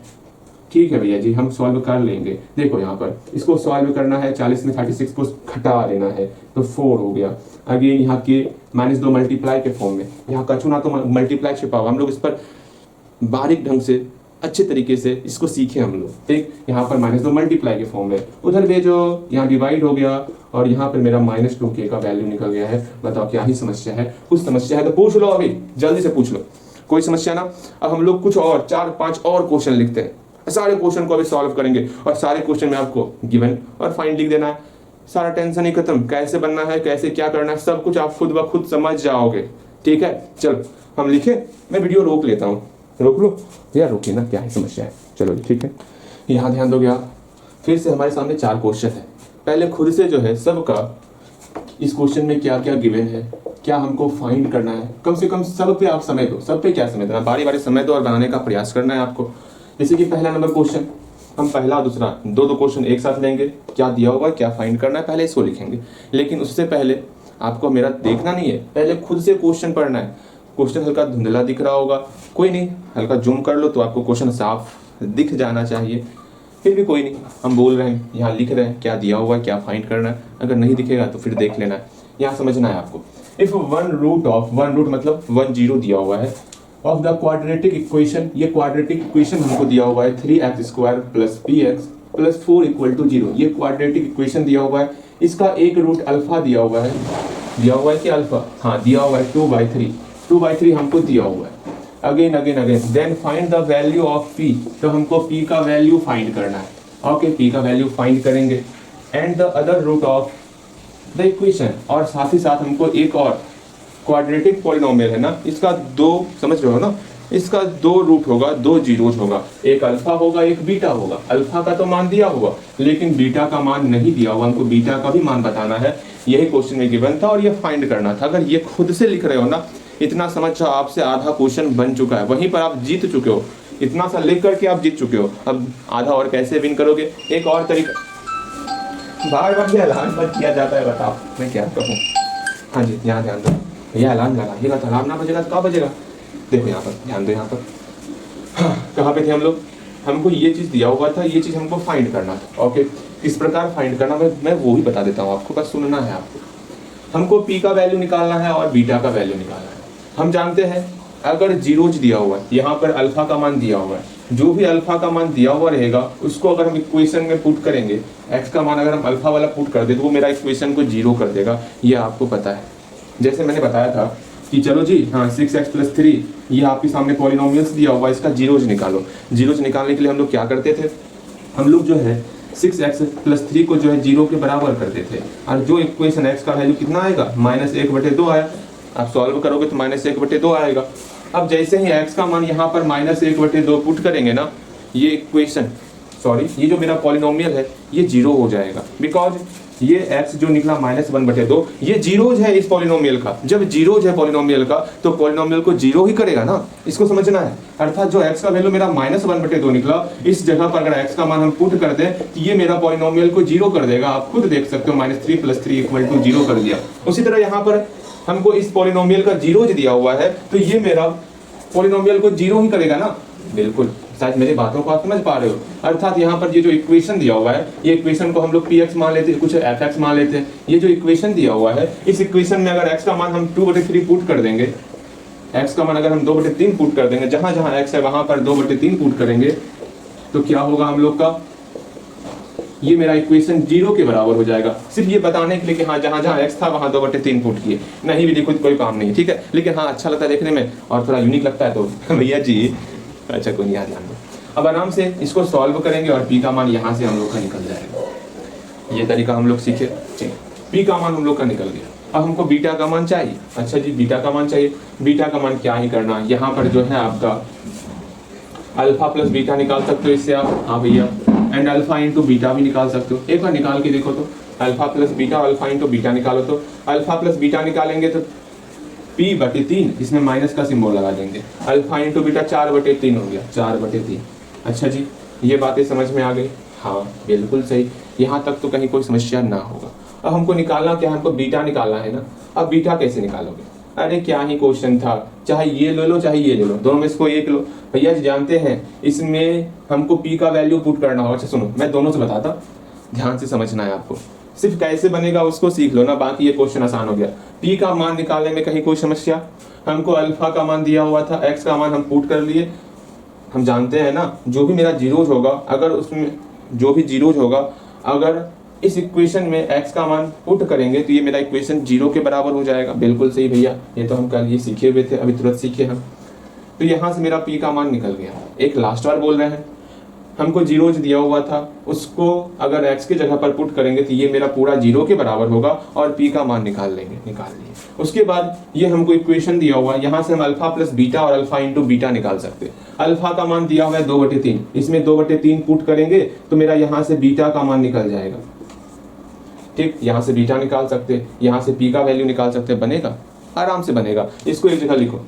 ठीक है भैया जी हम सॉल्व कर लेंगे। देखो यहाँ पर इसको सॉल्व करना है, 40 में 36 को घटा देना है तो 4 हो गया। अगेन यहाँ के -2 मल्टीप्लाई के फॉर्म में, यहाँ का चुना तो मल्टीप्लाई छिपा हुआ, हम लोग इस पर बारीक ढंग से अच्छे तरीके से इसको सीखे हम लोग, ठीक। यहाँ पर -2 मल्टीप्लाई के फॉर्म में, उधर भेजो, यहाँ डिवाइड हो गया और यहाँ पर मेरा -2k का वैल्यू निकल गया है। बताओ क्या ही समस्या है, कुछ समस्या है तो पूछ लो, अभी जल्दी से पूछ लो, कोई समस्या ना। अब हम लोग कुछ और 4-5 और क्वेश्चन लिखते हैं, सारे क्वेश्चन को अभी सॉल्व करेंगे और सारे क्वेश्चन में आपको गिवन और फाइंड लिख देना है, सारा टेंशन ही खत्म, कैसे बनना है कैसे क्या करना है सब कुछ आप खुद ब खुद समझ जाओगे, ठीक है। चलो हम लिखे, मैं वीडियो रोक लेता हूँ, रोक लो या रोकिए ना, क्या ही समस्या है, चलो ठीक है। यहाँ ध्यान दोगे आप, फिर से हमारे सामने 4 क्वेश्चन है, पहले खुद से जो है सबका इस क्वेश्चन में क्या क्या गिवन है, क्या हमको फाइंड करना है, कम से कम सब पे आप समय दो, सब पे क्या समय देना, बारी बारी समय दो और बनाने का प्रयास करना है आपको। जैसे कि पहला नंबर क्वेश्चन, हम पहला दूसरा दो क्वेश्चन एक साथ लेंगे, क्या दिया होगा क्या फाइंड करना है पहले इसको लिखेंगे, लेकिन उससे पहले आपको मेरा देखना नहीं है, पहले खुद से क्वेश्चन पढ़ना है। क्वेश्चन हल्का धुंधला दिख रहा होगा, कोई नहीं, हल्का जूम कर लो तो आपको क्वेश्चन साफ दिख जाना चाहिए, फिर भी कोई नहीं, हम बोल रहे हैं यहाँ लिख रहे हैं क्या दिया हुआ है क्या फाइंड करना है, अगर नहीं दिखेगा तो फिर देख लेना है। यहाँ समझना है आपको, इफ 1 रूट मतलब 10 दिया हुआ है ऑफ द क्वाड्रेटिक इक्वेशन, ये क्वाड्रेटिक इक्वेशन हमको दिया हुआ है 3x² plus px plus 4 equal to 0, ये क्वाड्रेटिक इक्वेशन दिया हुआ है। इसका एक रूट अल्फा दिया हुआ है कि अल्फा, हाँ दिया हुआ है 2/3 हमको दिया हुआ है। Again then find the value of p, तो हमको p का वैल्यू फाइंड करना है। ओके, p का वैल्यू फाइंड करेंगे and the other root of the equation, और साथ ही साथ हमको एक और क्वाड्रेटिक पॉलिनोमियल है ना, इसका दो, समझ रहे हो ना, इसका दो रूट होगा, दो जीरोज होगा, एक अल्फा होगा एक बीटा होगा। अल्फा का तो मान दिया हुआ लेकिन बीटा का मान नहीं दिया हुआ, हमको बीटा का भी मान बताना है। यही क्वेश्चन में गिवन था और ये फाइंड करना था। अगर ये खुद से लिख रहे हो ना, इतना समझ जाओ आपसे आधा क्वेश्चन बन चुका है, वहीं पर आप जीत चुके हो। इतना सा लिख करके आप जीत चुके हो। अब आधा और कैसे विन करोगे? एक और तरीका, बार बार ये ऐलान मत किया जाता है, बताओ मैं क्या कहूँ। हाँ जी, यहाँ ध्यान दो भैया, अलार्म लगाइएगा तो अलार्म ना बजेगा तो कहाँ बजेगा? देखो यहाँ पर ध्यान दो, यहाँ पर हाँ, कहाँ पे थे हम लोग? हमको ये चीज़ दिया हुआ था, ये चीज़ हमको फाइंड करना था। ओके, किस प्रकार फाइंड करना मैं वो ही बता देता हूँ आपको, बस सुनना है आपको। हमको पी का वैल्यू निकालना है और बीटा का वैल्यू निकालना है। हम जानते हैं अगर जीरोज दिया हुआ है, यहाँ पर अल्फा का मान दिया हुआ है, जो भी अल्फा का मान दिया हुआ रहेगा उसको अगर हम इक्वेशन में पुट करेंगे, एक्स का मान अगर हम अल्फा वाला पुट कर दे तो वो मेरा इक्वेशन को जीरो कर देगा, ये आपको पता है। जैसे मैंने बताया था कि चलो जी हाँ 6x + 3 ये आपके सामने पॉलिनोमियल्स दिया हुआ है, इसका जीरोज निकालो। जीरोज निकालने के लिए हम लोग क्या करते थे, हम लोग जो है 6x + 3 को जो है जीरो के बराबर करते थे, और जो इक्वेशन x का वैल्यू कितना आएगा -1/2 आया। आप सॉल्व करोगे तो -1/2 आएगा। अब जैसे ही x का मान यहाँ पर -1/2 पुट करेंगे ना, ये इक्वेशन ये जो मेरा पॉलिनोमियल है ये जीरो हो जाएगा, बिकॉज ये x जो निकला -1/2 ये जीरोज है इस पॉलिनोमियल का। जब जीरोज है पॉलिनोमियल का तो पॉलिनोमियल को जीरो ही करेगा ना, इसको समझना है। अर्थात जो x का वैल्यू मेरा -1/2 निकला, इस जगह पर अगर x का मान हम पुट कर दें तो ये मेरा पॉलिनोमियल को जीरो कर देगा। आप खुद देख सकते हो, -3 + 3 = 0 कर दिया। उसी तरह यहाँ पर हमको इस पॉलिनोमियल का जीरोज दिया हुआ है तो ये मेरा पॉलिनोमियल को जीरो ही करेगा ना। बिल्कुल, शायद मेरी बातों को आप समझ पा रहे हो। अर्थात यहाँ पर ये जो इक्वेशन दिया हुआ है, ये इक्वेशन को हम लोग px मान लेते हैं, कुछ fx मान लेते हैं। ये जो इक्वेशन दिया हुआ है, इस इक्वेशन में अगर x का मान हम 2/3 पुट कर देंगे, x का मान अगर हम 2/3 पुट कर देंगे, जहां जहां x है वहां पर 2/3 पुट करेंगे तो क्या होगा हम लोग का, ये मेरा इक्वेशन जीरो के बराबर हो जाएगा। सिर्फ ये बताने के लिए कि हाँ जहां जहां x था वहां 2/3 पुट किए, नहीं भी लिखो कोई काम नहीं, ठीक है। लेकिन हाँ अच्छा लगता है देखने में और थोड़ा यूनिक लगता है तो भैया जी अच्छा कोई नहीं, ध्यान दो। अब आराम से इसको सॉल्व करेंगे और p का मान यहाँ से हम लोग का निकल जाएगा। ये तरीका हम लोग सीखे, p का मान हम लोग का निकल गया। अब हमको बीटा का मान चाहिए। अच्छा जी, बीटा का मान चाहिए। बीटा का मान क्या ही करना, यहाँ पर जो है आपका अल्फा + बीटा निकाल सकते हो इससे आप, हाँ भैया, एंड अल्फा * बीटा भी निकाल सकते हो। एक बार निकाल के देखो तो, अल्फा + बीटा, अल्फा * बीटा निकालो तो अल्फा + बीटा निकालेंगे तो p/3, इसमें माइनस का सिंबल लगा देंगे। अल्फा * बीटा 4/3 हो गया, 4/3। अच्छा जी, ये बातें समझ में आ गई? हाँ बिल्कुल सही, यहाँ तक तो कहीं कोई समस्या ना होगा। अब हमको निकालना क्या है, हमको बीटा निकालना है ना। अब बीटा कैसे निकालोगे? अरे क्या ही क्वेश्चन था, चाहे ये ले लो चाहे ये ले लो, दोनों में से कोई एक लो। भैया जी जानते हैं इसमें हमको p का वैल्यू पुट करना होगा। अच्छा सुनो, मैं दोनों से बताता, ध्यान से समझना है आपको। सिर्फ कैसे बनेगा उसको सीख लो ना, बाकी ये क्वेश्चन आसान हो गया। p का मान निकालने में कहीं कोई समस्या? हमको अल्फा का मान दिया हुआ था, x का मान हम पुट कर लिए। हम जानते हैं ना जो भी मेरा जीरोज होगा, अगर उसमें जो भी जीरोज होगा, अगर इस इक्वेशन में x का मान पुट करेंगे तो ये मेरा इक्वेशन जीरो के बराबर हो जाएगा। बिल्कुल सही भैया, ये तो हम कल ये सीखे हुए थे, अभी तुरंत सीखे हम। तो यहाँ से मेरा p का मान निकल गया। एक लास्ट बार बोल रहे हैं, हमको जीरोज दिया हुआ था, उसको अगर x के जगह पर पुट करेंगे तो ये मेरा पूरा जीरो के बराबर होगा और p का मान निकाल लेंगे, निकाल लिए। उसके बाद ये हमको इक्वेशन दिया हुआ है, यहाँ से हम अल्फा + बीटा और अल्फा * बीटा निकाल सकते हैं। अल्फा का मान दिया हुआ है 2/3, इसमें 2/3 पुट करेंगे तो मेरा यहाँ से बीटा का मान निकल जाएगा। ठीक, यहाँ से बीटा निकाल सकते, यहाँ से p का वैल्यू निकाल सकते, बनेगा, आराम से बनेगा। इसको एक जगह लिखो,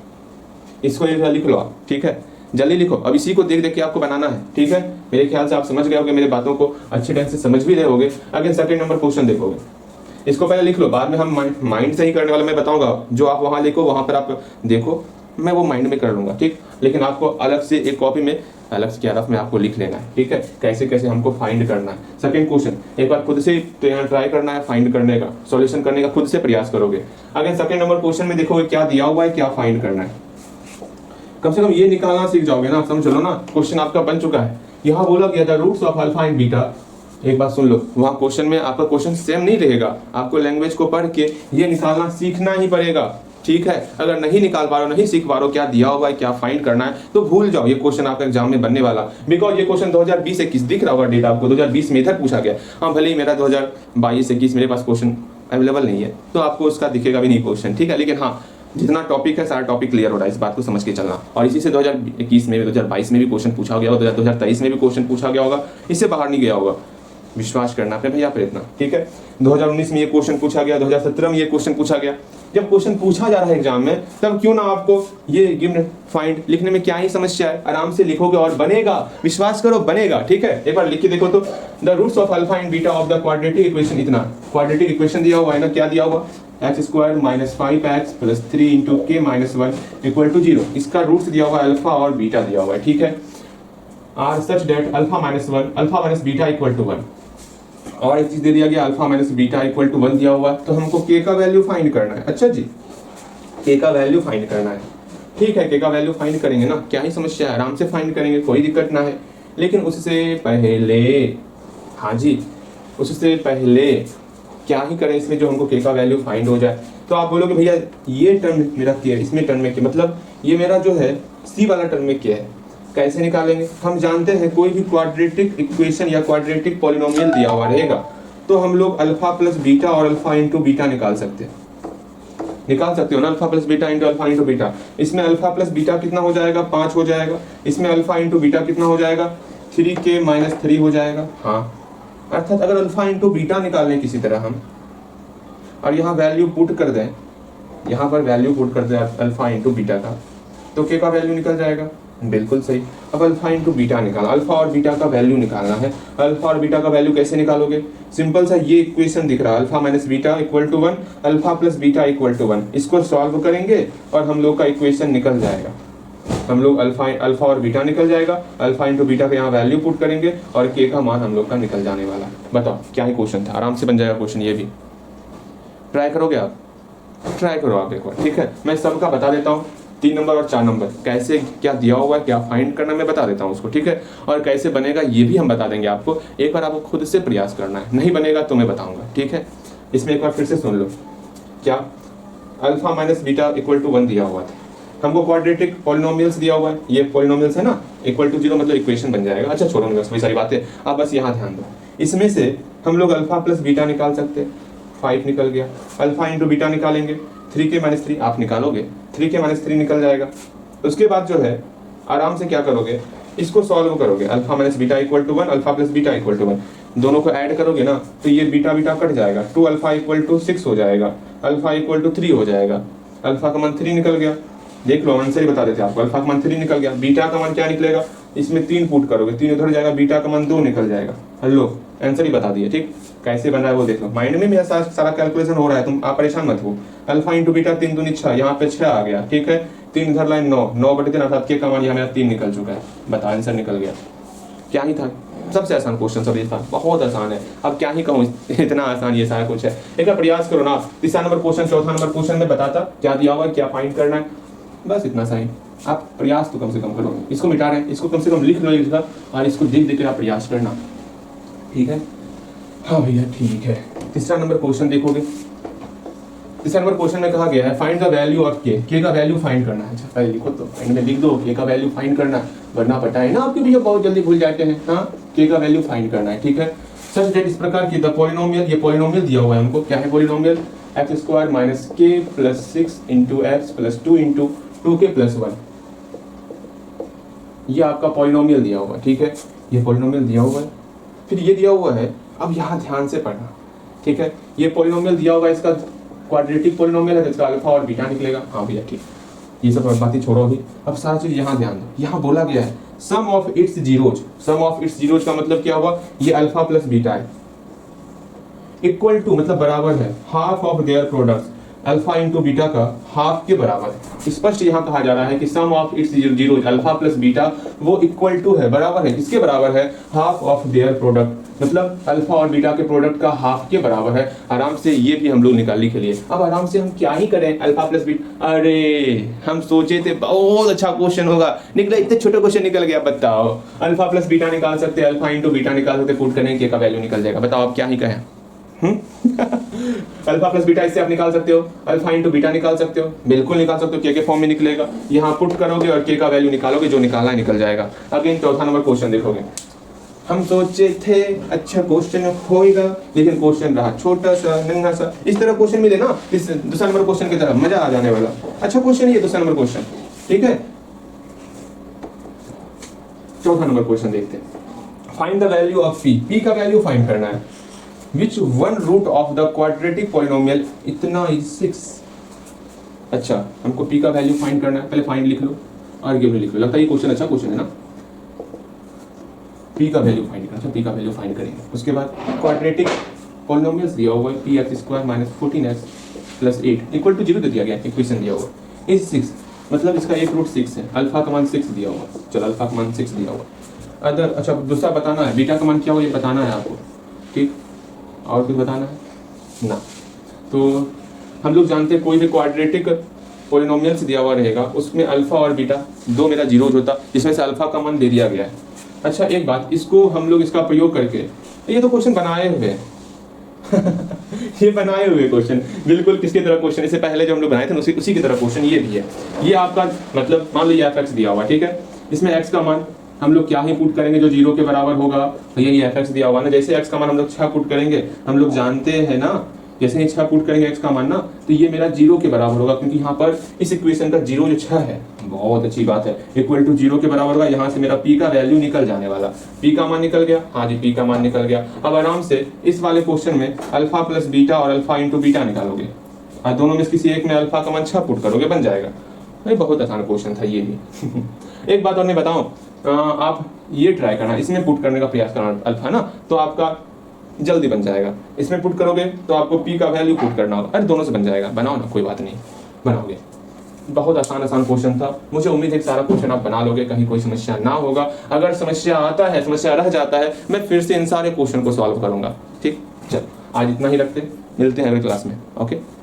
इसको एक जगह लिख लो आप, ठीक है, जल्दी लिखो। अब इसी को देख देख के आपको बनाना है, ठीक है। मेरे ख्याल से आप समझ गए होगे, मेरे बातों को अच्छे ढंग से समझ भी रहे होगे। अगेन सेकंड नंबर क्वेश्चन देखोगे, इसको पहले लिख लो, बाद में हम माइंड से ही करने वाला मैं बताऊंगा। जो आप वहां लिखो वहां पर आप देखो, मैं वो माइंड में कर लूंगा, ठीक। लेकिन आपको अलग से एक कॉपी में अलग से रफ में आपको लिख लेना है, ठीक है, कैसे कैसे हमको फाइंड करना है। सेकंड क्वेश्चन एक बार खुद से तो यहाँ ट्राई करना है, फाइंड करने का, सॉल्यूशन करने का खुद से प्रयास करोगे। अगेन सेकंड नंबर क्वेश्चन में देखोगे क्या दिया हुआ है, क्या फाइंड करना है। कम से कम ये निकालना सीख जाओगे ना, समझ लो ना। क्वेश्चन आपका बन चुका है, यहाँ बोला गया था roots of alpha and beta. एक बात सुन लो, वहाँ क्वेश्चन में आपका क्वेश्चन सेम नहीं रहेगा, आपको लैंग्वेज को पढ़ के ये निकालना सीखना ही पड़ेगा, ठीक है। अगर नहीं निकाल पा रहे हो, नहीं सीख पा रहे हो क्या दिया हुआ है, क्या फाइंड करना है, तो भूल जाओ, ये क्वेश्चन आपका एग्जाम में बनने वाला। बिकॉज ये क्वेश्चन 2020-21 दिख रहा होगा डेट आपको, 2020 में इधर पूछा गया। हाँ भले ही मेरा 2022-21 मेरे पास क्वेश्चन अवेलेबल नहीं है, तो आपको उसका दिखेगा भी नहीं क्वेश्चन, ठीक है। लेकिन हाँ, जितना टॉपिक है सारा टॉपिक क्लियर हो रहा है, इस बात को समझ के चलना। और इसी से 2021 में भी, 2022 में भी क्वेश्चन पूछा गया होगा, 2023 में भी क्वेश्चन पूछा गया होगा, इससे बाहर नहीं गया होगा। विश्वास करना अपने भैया पर इतना, ठीक है। 2019 में ये क्वेश्चन पूछा गया, 2017 में ये क्वेश्चन पूछा गया। जब क्वेश्चन पूछा जा रहा है एग्जाम में, तब क्यों ना आपको ये गिवन फाइंड लिखने में क्या ही समस्या है, आराम से लिखोगे और बनेगा, विश्वास करो बनेगा, ठीक है। एक बार लिख के देखो तो, the roots of alpha and beta of the quadratic equation, इतना क्वाड्रेटिक इक्वेशन दिया हुआ है ना, क्या दिया हुआ, x² - 5x + 3 × k - 1 = 0। इसका रूट्स दिया हुआ है, अल्फा और बीटा दिया हुआ है, ठीक है। Are such that alpha - beta = 1। और एक चीज दे दिया गया, अल्फा - बीटा = 1 दिया हुआ है, तो हमको k का वैल्यू फाइंड करना है। अच्छा जी, k का वैल्यू फाइंड करना है, ठीक है। k का वैल्यू फाइंड करेंगे ना, क्या ही समस्या है, आराम से फाइंड करेंगे, कोई दिक्कत ना है। लेकिन उससे पहले, हाँ जी, उससे पहले क्या ही करें इसमें, जो हमको k का वैल्यू फाइंड हो जाए। तो आप बोलोगे भैया ये टर्म मेरा k है, इसमें टर्म में k, मतलब ये मेरा जो है c वाला टर्म में k है, कैसे निकालेंगे। हम जानते हैं कोई भी क्वाड्रेटिक इक्वेशन या क्वाड्रेटिक पॉलिनोमियल दिया हुआ रहेगा, तो हम लोग अल्फा प्लस बीटा और अल्फा इंटू बीटा निकाल सकते हैं, निकाल सकते हो ना, alpha plus beta into alpha into beta. इसमें अल्फा प्लस बीटा कितना हो जाएगा, 5 हो जाएगा। इसमें अल्फा इंटू बीटा कितना हो जाएगा, 3k - 3 हो जाएगा। हाँ, अर्थात अगर अल्फा इंटू बीटा निकालने किसी तरह हम, और यहाँ वैल्यू पुट कर दें, यहाँ पर वैल्यू पुट कर दें अल्फा इंटू बीटा का, तो k का वैल्यू निकल जाएगा। बिल्कुल सही। अब अल्फा इंटू बीटा निकालना, अल्फा और बीटा का वैल्यू निकालना है। अल्फा और बीटा का वैल्यू कैसे निकालोगे, सिंपल सा, ये इक्वेशन दिख रहा है, alpha - beta = 1, alpha plus beta = 1। इसको सॉल्व करेंगे और हम लोग का इक्वेशन निकल जाएगा। हम लोग अल्फा और बीटा निकल जाएगा, अल्फा इंटू बीटा का यहाँ वैल्यू पुट करेंगे और k का मान हम लोग का निकल जाने वाला। बताओ क्या ही क्वेश्चन था, आराम से बन जाएगा क्वेश्चन। ये भी ट्राई करोगे आप, ट्राई करो आप एक बार, ठीक है। मैं सबका बता देता हूँ, 3 नंबर और 4 नंबर कैसे क्या दिया हुआ है, क्या फाइंड करना, मैं बता देता हूँ उसको, ठीक है। और कैसे बनेगा ये भी हम बता देंगे आपको, एक बार आपको खुद से प्रयास करना है, नहीं बनेगा तो मैं बताऊंगा, ठीक है। इसमें एक बार फिर से सुन लो, क्या अल्फा - बीटा = 1 दिया हुआ था, हमको क्वाड्रेटिक पॉलिनोमियल्स दिया हुआ है, ये पॉलिनोमियल्स है ना, =0 मतलब इक्वेशन बन जाएगा। अच्छा छोड़ो ना वही सारी बातें, आप बस यहाँ ध्यान दो। इसमें से हम लोग अल्फा प्लस बीटा निकाल सकते हैं, 5 निकल गया। अल्फा इंटू बीटा निकालेंगे, 3k - 3 आप निकालोगे, 3k - 3 निकल जाएगा। उसके बाद जो है आराम से क्या करोगे, इसको सॉल्व करोगे, alpha - beta = 1, alpha plus beta = 1, दोनों को ऐड करोगे ना, तो ये बीटा बीटा कट जाएगा, 2 अल्फा = 6 हो जाएगा, अल्फा = 3 हो जाएगा। अल्फा का मान 3 निकल गया, देख लो आंसर ही बता देते आपको, अल्फा का मान 3 निकल गया। बीटा का मान क्या निकलेगा, इसमें 3 पुट करोगे, 3 उधर जाएगा, बीटा का मान 2 निकल जाएगा। हेलो, आंसर ही बता दिए, ठीक। कैसे बना है वो देख लो, माइंड में मेरा सारा कैलकुलेशन हो रहा है, तुम आप परेशान मत हो। अल्फा इंटू बीटा 3 दूनी 6, यहाँ पे 6 आ गया, ठीक है। 3 इधर लाइन 9, 9/3 अर्थात के का मान यहाँ मेरा 3 निकल चुका है। बता, आंसर निकल गया। क्या ही था, सबसे आसान क्वेश्चन सब ये था, बहुत आसान है। अब क्या ही कहूँ, इतना आसान ये सारा कुछ है। एक बार प्रयास करो ना, 3 नंबर क्वेश्चन, 4 नंबर क्वेश्चन में बताता क्या दिया हुआ है, क्या फाइंड करना है, बस इतना सा ही। आप प्रयास तो कम से कम करो, इसको मिटा रहे हैं, इसको कम से कम लिख लो एक जगह, और इसको देख देख कर आप प्रयास करना, ठीक है। हाँ भैया ठीक है। 3 नंबर क्वेश्चन देखोगे, 3 नंबर क्वेश्चन में कहा गया है find the value of k का वैल्यू फाइंड करना है। अच्छा पहले लिखो तो, फाइंड में लिख दो k का वैल्यू फाइंड करना, वरना पता है ना आपके भैया बहुत जल्दी भूल जाते हैं। हाँ, k का वैल्यू फाइंड करना है, ठीक है। सच दैट इस प्रकार की द पॉलिनोमियल, ये पॉलिनोमियल दिया हुआ है हमको, क्या है polynomial, x² - k + 6 × x + 2 × 2k + 1, ये आपका पॉलिनोमियल दिया हुआ है, ठीक है। ये पॉलिनोमियल दिया हुआ है, फिर ये दिया हुआ है, अब यहाँ ध्यान से पढ़ना, ठीक है। ये पॉलिनोमियल दिया हुआ है, इसका क्वाड्रेटिक पॉलिनोमियल है, तो इसका अल्फा और बीटा निकलेगा। हाँ भैया ठीक, ये सब बातें छोड़ो ही, अब सारा चीज यहाँ ध्यान दो। यहाँ बोला गया है sum of its zeros, sum of its zeros का मतलब क्या हुआ, ये अल्फा प्लस बीटा है, इक्वल टू मतलब बराबर है half of their products, alpha into beta का हाफ के बराबर है। स्पष्ट यहाँ कहा जा रहा है कि sum of its zero alpha plus beta वो इक्वल टू है, बराबर है, किसके बराबर है, हाफ ऑफ देयर प्रोडक्ट, मतलब अल्फा और बीटा के प्रोडक्ट का हाफ के बराबर है। आराम से ये भी हम लोग निकालने के लिए, अब आराम से हम क्या ही करें, अल्फा प्लस बीटा, अरे हम सोचे थे बहुत अच्छा क्वेश्चन होगा, निकला इतने छोटे क्वेश्चन निकल गया। बताओ अल्फा प्लस बीटा निकाल सकते, अल्फा इंटू बीटा निकाल सकते, पुट करें के का वैल्यू निकल जाएगा। बताओ आप क्या ही कहें। अल्फा प्लस बीटा इससे आप निकाल सकते हो, अल्फा इंटू बीटा निकाल सकते हो, बिल्कुल निकाल सकते हो, के फॉर्म में निकलेगा। यहाँ पुट करोगे और के का वैल्यू निकालोगे, जो निकालना निकल जाएगा। अगेन चौथा नंबर क्वेश्चन देखोगे, हम सोचे थे अच्छा क्वेश्चन होएगा, लेकिन क्वेश्चन रहा छोटा सा नन्हा सा। इस तरह क्वेश्चन मिले ना, इस दूसरा नंबर क्वेश्चन की तरह मजा आ जाने वाला। अच्छा क्वेश्चन ये दूसरा नंबर क्वेश्चन, ठीक है। चौथा नंबर क्वेश्चन देखते हैं, find the value of P, P का वैल्यू फाइंड करना है। Which one root of the quadratic polynomial, इतना 6। अच्छा हमको p का वैल्यू फाइंड करना है, पहले फाइंड लिख लो, आर्ग्यूमेंट लिख लो। लगता है ये क्वेश्चन अच्छा क्वेश्चन है ना, p का वैल्यू फाइंड करना। अच्छा p का वैल्यू फाइंड करेंगे, उसके बाद क्वाड्रेटिक पॉलिनोमियल्स दिया हुआ है, px² - 14x + 8 इक्वल टू 0 दे दिया गया, इक्वेशन दिया हुआ है। इस 6 मतलब इसका एक रूट 6 है, अल्फा का मान 6 दिया हुआ है। चलो अल्फा का मान 6 दिया हुआ। अदर अच्छा दूसरा बताना है, बीटा का मान क्या हो ये बताना है आपको, ठीक। और कुछ बताना है ना। तो हम लोग जानते हैं कोई भी क्वाड्रेटिक पॉलिनोमियल्स दिया हुआ रहेगा, उसमें अल्फा और बीटा दो मेरा जीरोज होता, जिसमें से अल्फा का मान दे दिया गया है। अच्छा एक बात, इसको हम लोग इसका प्रयोग करके, ये तो क्वेश्चन बनाए हुए ये बनाए हुए क्वेश्चन बिल्कुल किसकी तरह क्वेश्चन, इससे पहले जो हम लोग बनाए थे उसी की तरह क्वेश्चन ये भी है। ये आपका मतलब मान लो ये fx दिया हुआ, ठीक है, इसमें x का मान हम लोग क्या ही पुट करेंगे जो 0 के बराबर होगा, तो यही fx दिया हुआ ना। जैसे x का मान हम लोग 6 पुट करेंगे, हम लोग जानते हैं ना, जैसे ही 6 पुट करेंगे x का मान ना, तो ये मेरा 0 के बराबर होगा, क्योंकि यहाँ पर इस इक्वेशन का 0 जो 6 है, बहुत अच्छी बात है, इक्वल टू 0 के बराबर होगा। यहाँ से मेरा p का वैल्यू निकल जाने वाला, p का मान निकल गया, हाँ जी p का मान निकल गया। अब आराम से इस वाले क्वेश्चन में अल्फा प्लस बीटा और अल्फा इंटू बीटा निकालोगे, और दोनों में किसी एक में अल्फा का मान 6 पुट करोगे, बन जाएगा। भाई बहुत आसान क्वेश्चन था ये भी। एक बात और मैं बताऊं, आप ये ट्राई करना, इसमें पुट करने का प्रयास करना अल्फा ना, तो आपका जल्दी बन जाएगा। इसमें पुट करोगे तो आपको p का वैल्यू पुट करना होगा, अरे दोनों से बन जाएगा, बनाओ ना, कोई बात नहीं, बनाओगे। बहुत आसान क्वेश्चन था, मुझे उम्मीद है कि सारा क्वेश्चन आप बना लोगे, कहीं कोई समस्या ना होगा। अगर समस्या आता है, समस्या रह जाता है, मैं फिर से इन सारे क्वेश्चन को सॉल्व करूंगा, ठीक। चल आज इतना ही रखते, मिलते हैं अगले क्लास में, ओके।